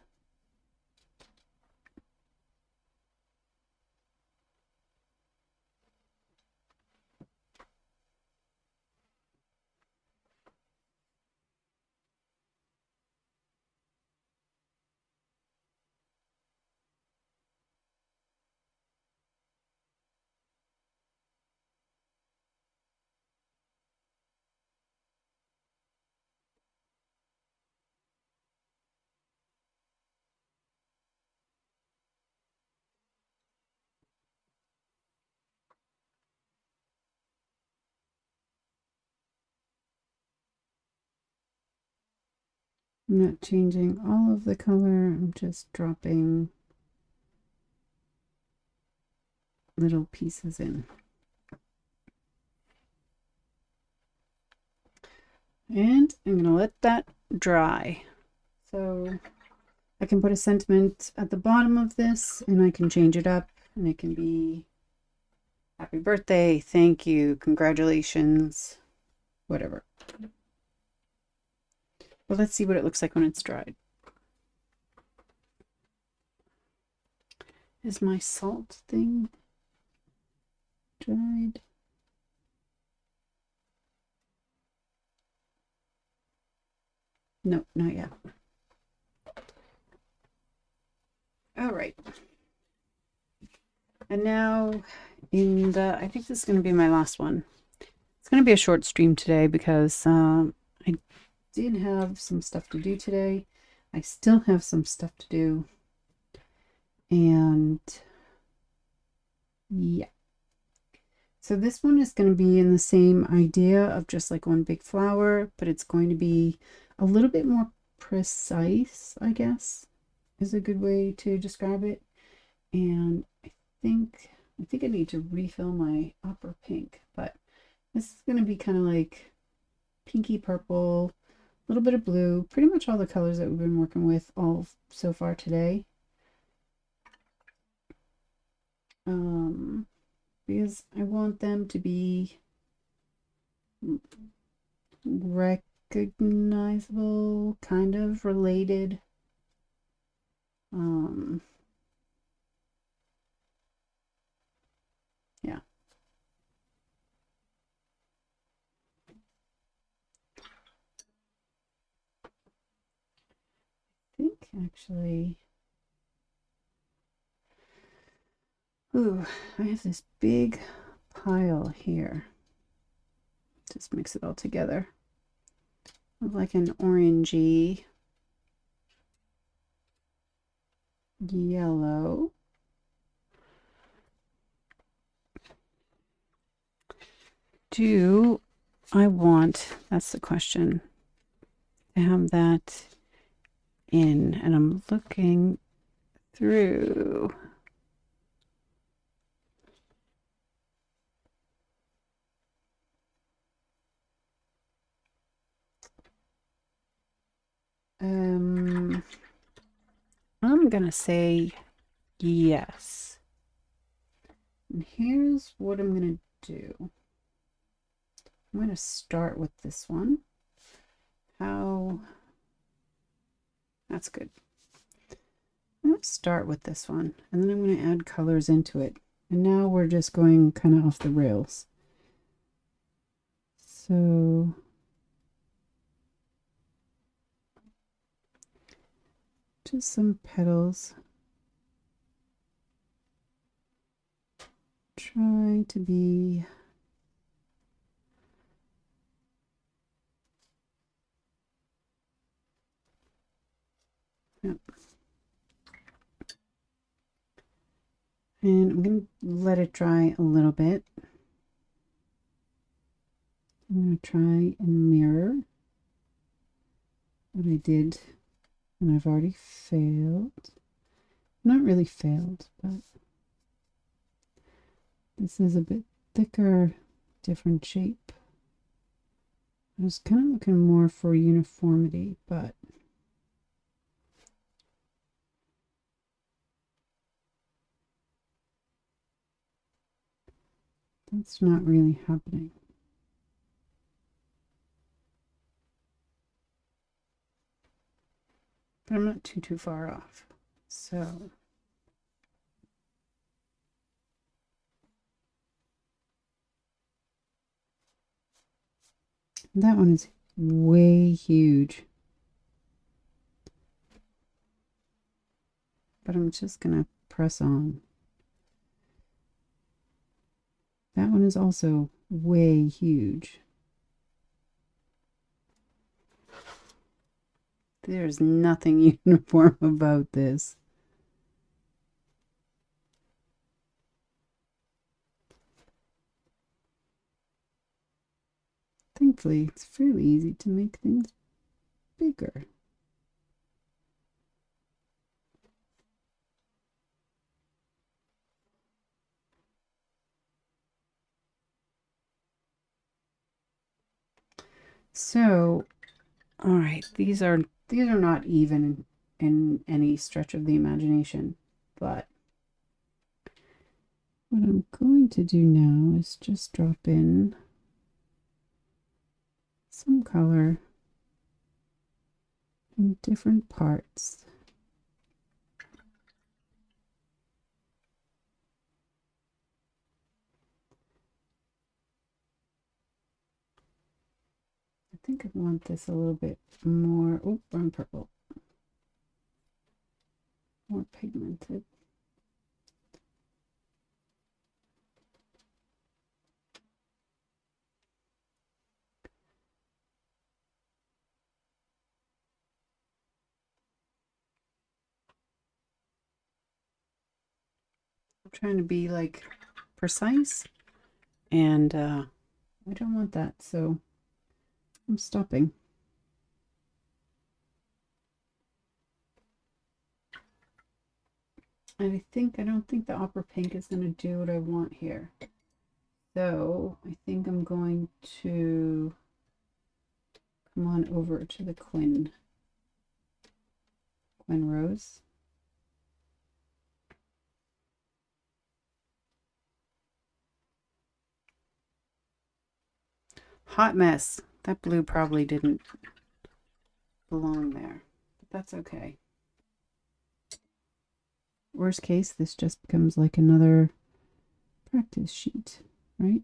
I'm not changing all of the color, I'm just dropping little pieces in. And I'm going to let that dry. So I can put a sentiment at the bottom of this and I can change it up, and it can be happy birthday, thank you, congratulations, whatever. Well, let's see what it looks like when it's dried. Is my salt thing dried? No, not yet. All right. And now I think this is going to be my last one. It's going to be a short stream today because I did have some stuff to do today. I still have some stuff to do. And yeah. So this one is going to be in the same idea of just like one big flower, but it's going to be a little bit more precise, I guess, is a good way to describe it. And I think I need to refill my opera pink, but this is going to be kind of like pinky purple, a little bit of blue, pretty much all the colors that we've been working with all so far today. Because I want them to be recognizable, kind of related. Yeah. I think actually, ooh, I have this big pile here. Just mix it all together. Like an orangey yellow. Do I want, that's the question, to have that in? And I'm looking through. I'm gonna say yes. And here's what I'm gonna do. I'm gonna start with this one. That's good. I'm gonna start with this one, and then I'm gonna add colors into it. And now we're just going kind of off the rails. So just some petals. Try to be And I'm going to let it dry a little bit. I'm going to try and mirror what I did, and I've already failed. Not really failed, but this is a bit thicker, different shape. I was kind of looking more for uniformity, but that's not really happening. But I'm not too far off. So that one is way huge. But I'm just going to press on. That one is also way huge. There's nothing uniform about this. Thankfully, it's fairly easy to make things bigger. So, all right, these are not even in any stretch of the imagination, but what I'm going to do now is just drop in some color in different parts. I think I want this a little bit more, oh, brown purple, more pigmented. I'm trying to be like precise, and I don't want that, so I'm stopping. And I don't think the opera pink is going to do what I want here. So I think I'm going to come on over to the Quin Rose. Hot mess. That blue probably didn't belong there, but that's okay. Worst case, this just becomes like another practice sheet, right?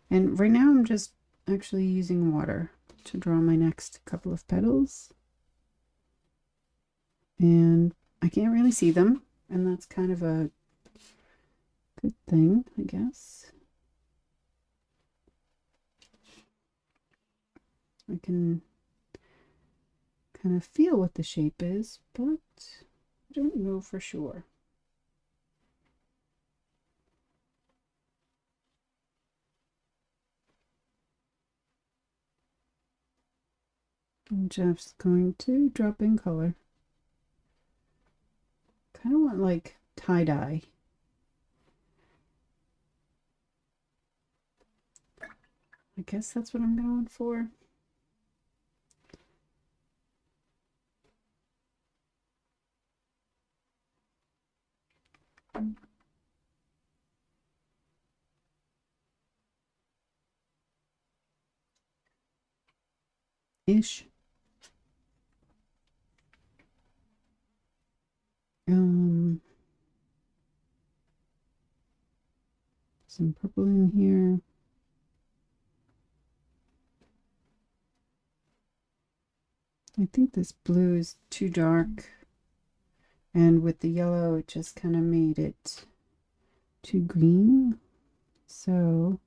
And right now I'm just actually using water to draw my next couple of petals. And I can't really see them, and that's kind of a good thing, I guess. I can kind of feel what the shape is, but I don't know for sure. I'm just going to drop in color. Kind of want like tie-dye. I guess that's what I'm going for. Ish. Some purple in here. I think this blue is too dark, and with the yellow it just kind of made it too green. So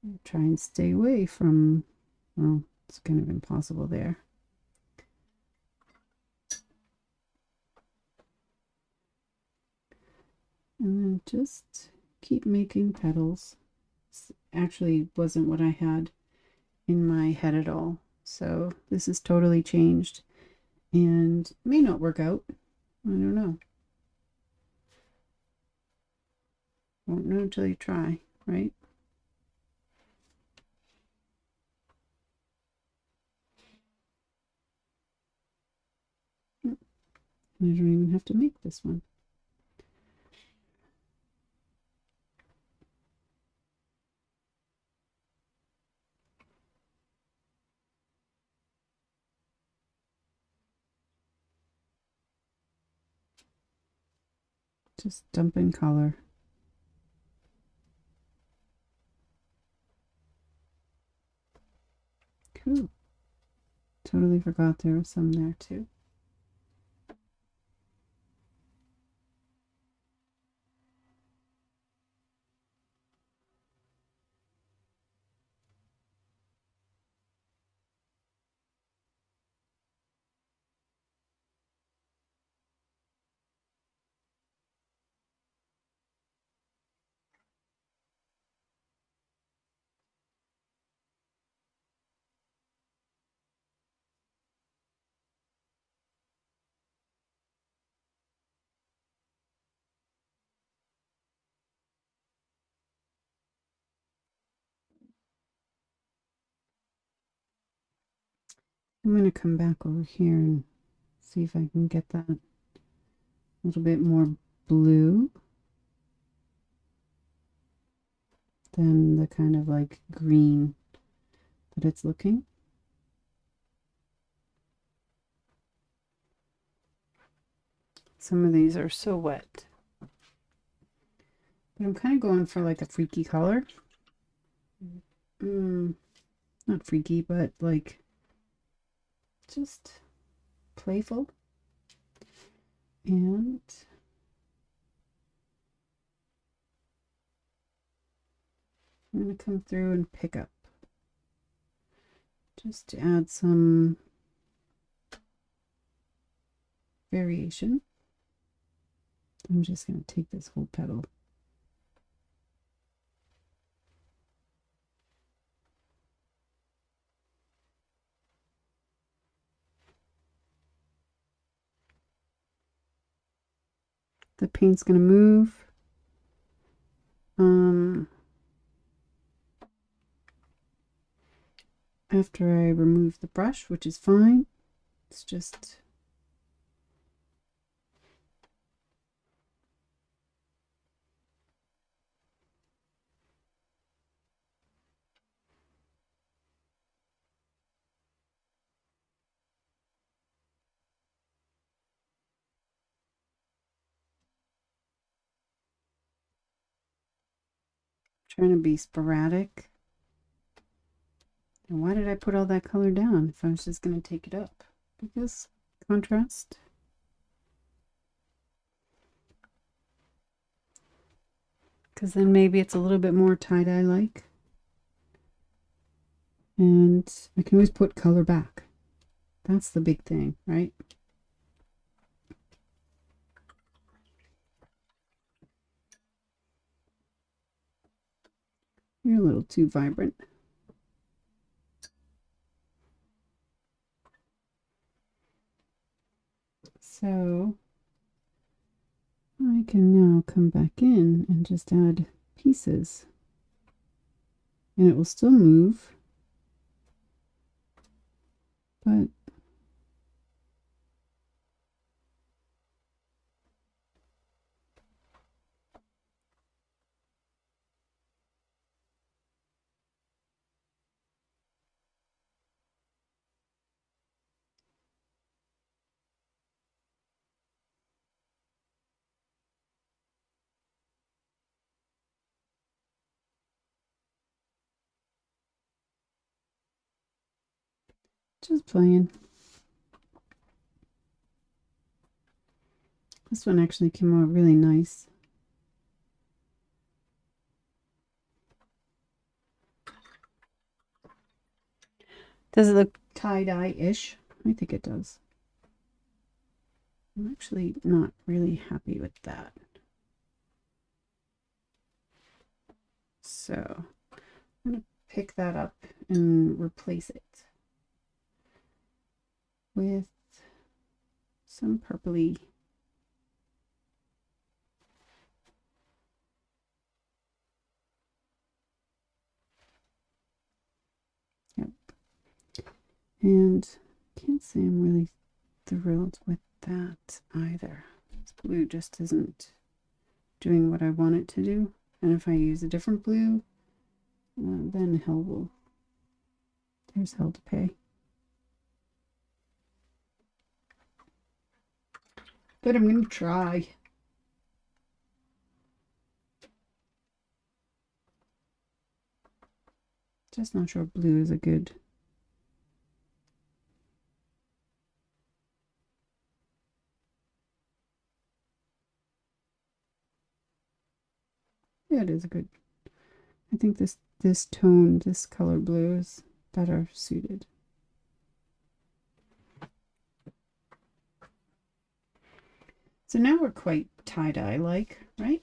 I'll try and stay away from, well, it's kind of impossible there. And just keep making petals. This actually wasn't what I had in my head at all. So this is totally changed and may not work out. I don't know. Won't know until you try, right? I don't even have to make this one. Just dump in color. Cool. Totally forgot there was some there too. I'm going to come back over here and see if I can get that a little bit more blue than the kind of like green that it's looking. Some of these are so wet. But I'm kind of going for like a freaky color. Not freaky, but like just playful. And I'm going to come through and pick up just to add some variation. I'm just going to take this whole petal. The paint's going to move. After I remove the brush, which is fine, it's just trying to be sporadic. And why did I put all that color down if I was just going to take it up? Because contrast. Because then maybe it's a little bit more tie-dye like. And I can always put color back. That's the big thing, right? You're a little too vibrant. So I can now come back in and just add pieces. And it will still move, but just playing. This one actually came out really nice. Does it look tie-dye-ish? I think it does. I'm actually not really happy with that. So I'm going to pick that up and replace it with some purpley. Yep. And can't say I'm really thrilled with that either. This blue just isn't doing what I want it to do. And if I use a different blue, then there's hell to pay. But I'm going to try. Just not sure blue is a good. Yeah, it is a good. I think this tone, this color blue is better suited. So now we're quite tie-dye like, right?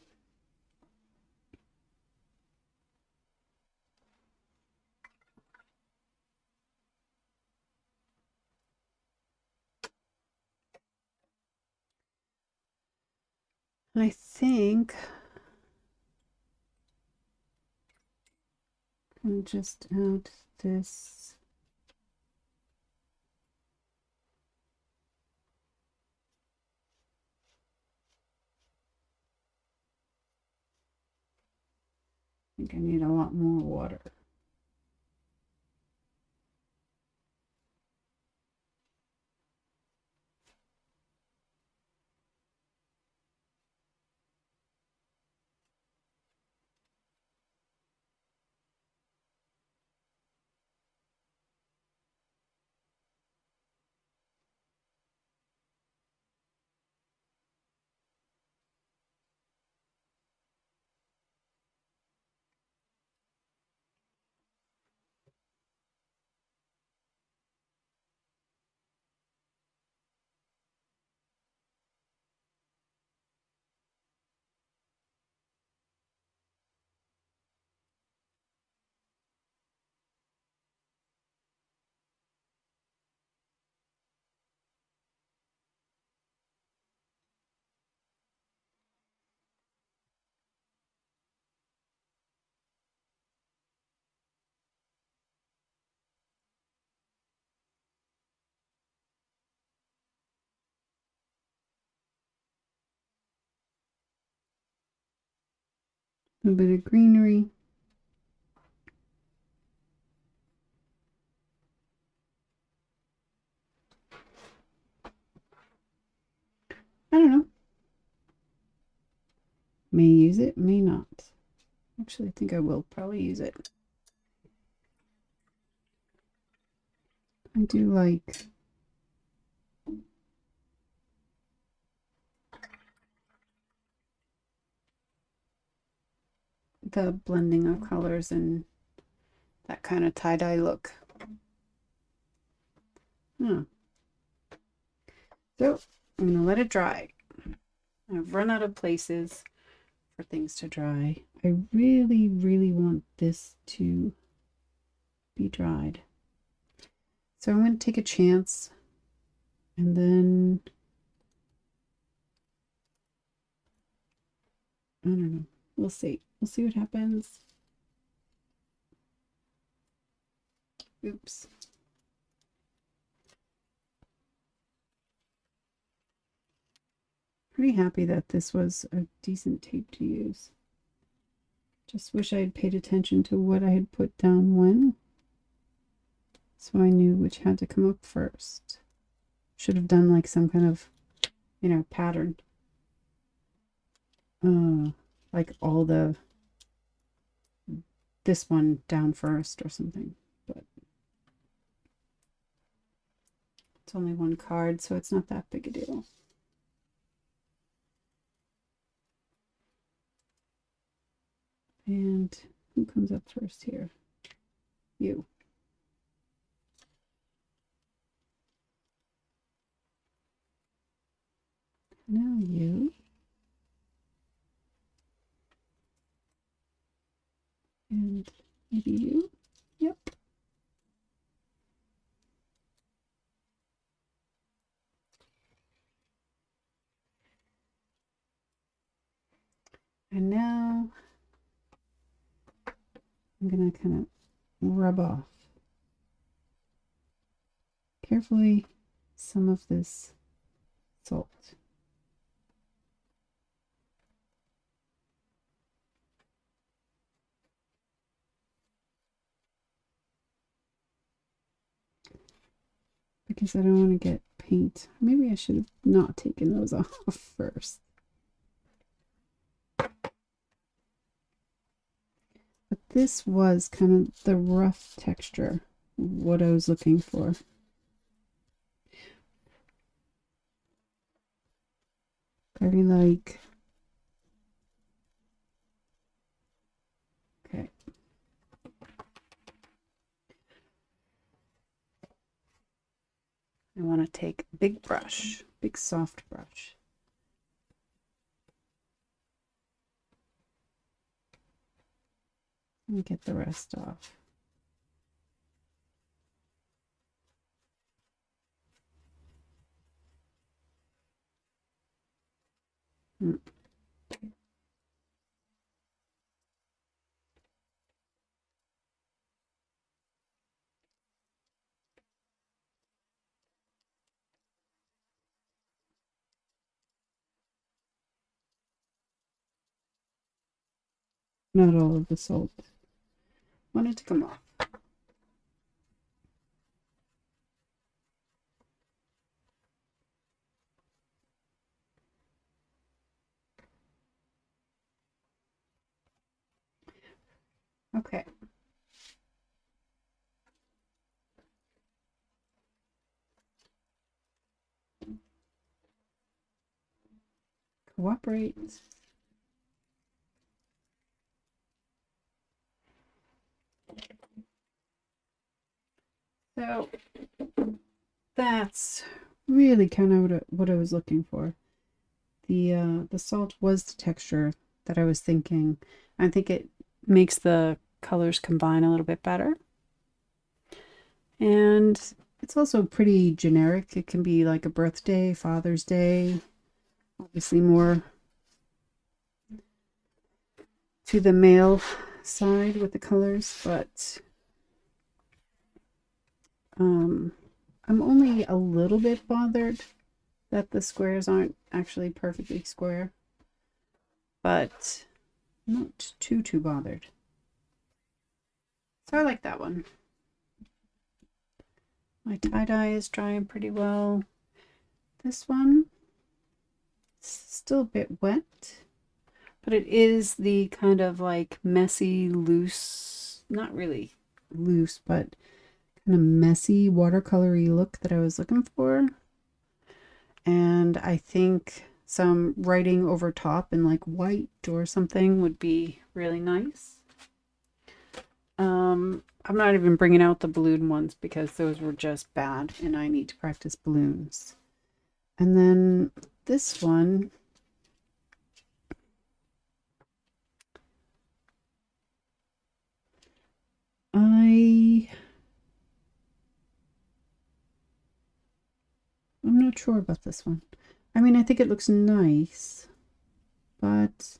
I think I'm just add this. I think I need a lot more water. A little bit of greenery. I don't know. May use it, may not. Actually, I think I will probably use it. I do like the blending of colors and that kind of tie-dye look. So I'm going to let it dry. I've run out of places for things to dry. I really, really want this to be dried. So I'm going to take a chance and then, I don't know. We'll see. We'll see what happens. Oops. Pretty happy that this was a decent tape to use. Just wish I had paid attention to what I had put down when, so I knew which had to come up first. Should have done like some kind of, pattern. Like all this one down first or something, but it's only one card, so it's not that big a deal. And who comes up first here? You. Now you. And Maybe you. Yep. And now I'm going to kind of rub off carefully some of this salt. Because I don't want to get paint. Maybe I should have not taken those off first. But this was kind of the rough texture, what I was looking for. Very like, okay. I want to take a big brush, big soft brush. And get the rest off. Mm. Not all of the salt. Want it to come off. Okay. Cooperate. So that's really kind of what I was looking for. The salt was the texture that I was thinking. I think it makes the colors combine a little bit better. And it's also pretty generic. It can be like a birthday, Father's Day, obviously more to the male side with the colors, but I'm only a little bit bothered that the squares aren't actually perfectly square, but not too bothered. So I like that one. My tie-dye is drying pretty well. This one is still a bit wet, but it is the kind of like messy, loose, not really loose, but kind of messy watercolory look that I was looking for. And I think some writing over top in like white or something would be really nice. I'm not even bringing out the balloon ones because those were just bad and I need to practice balloons. And then this one, I'm not sure about this one. I mean, I think it looks nice, but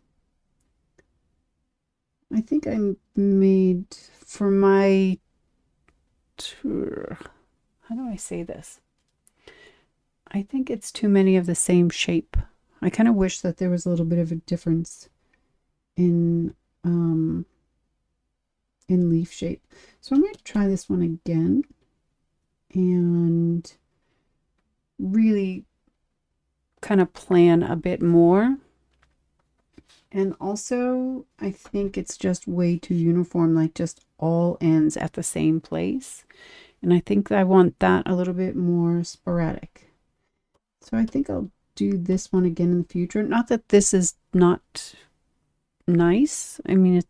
I think I made for my tour. How do I say this? I think it's too many of the same shape. I kind of wish that there was a little bit of a difference in leaf shape. So I'm going to try this one again and really kind of plan a bit more. And also, I think it's just way too uniform, like just all ends at the same place. And I think I want that a little bit more sporadic. So I think I'll do this one again in the future. Not that this is not nice. I mean,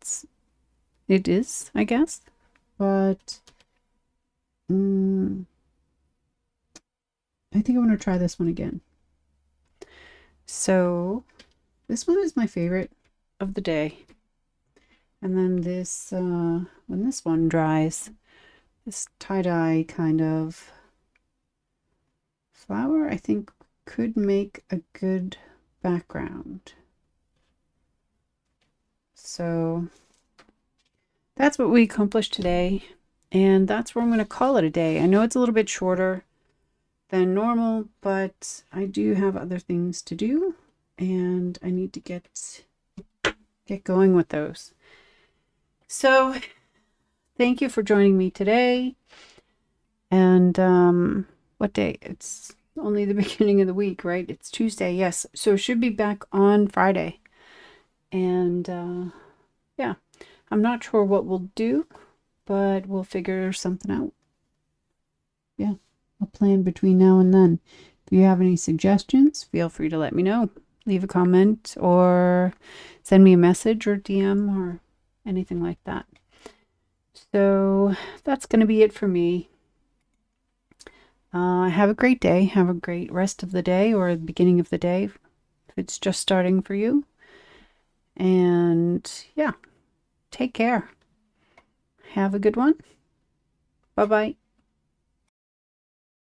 it is, I guess. But I think I want to try this one again. So this one is my favorite of the day. And then this, when this one dries, this tie-dye kind of flower, I think could make a good background. So that's what we accomplished today. And that's where I'm going to call it a day. I know it's a little bit shorter than normal, but I do have other things to do and I need to get going with those. So thank you for joining me today. And what day? It's only the beginning of the week, right? It's Tuesday. Yes. So it should be back on Friday. And yeah, I'm not sure what we'll do, but we'll figure something out. Yeah, I'll plan between now and then. If you have any suggestions, feel free to let me know. Leave a comment or send me a message or DM or anything like that. So that's going to be it for me. Have a great day. Have a great rest of the day or the beginning of the day if it's just starting for you. And yeah, take care. Have a good one. Bye-bye.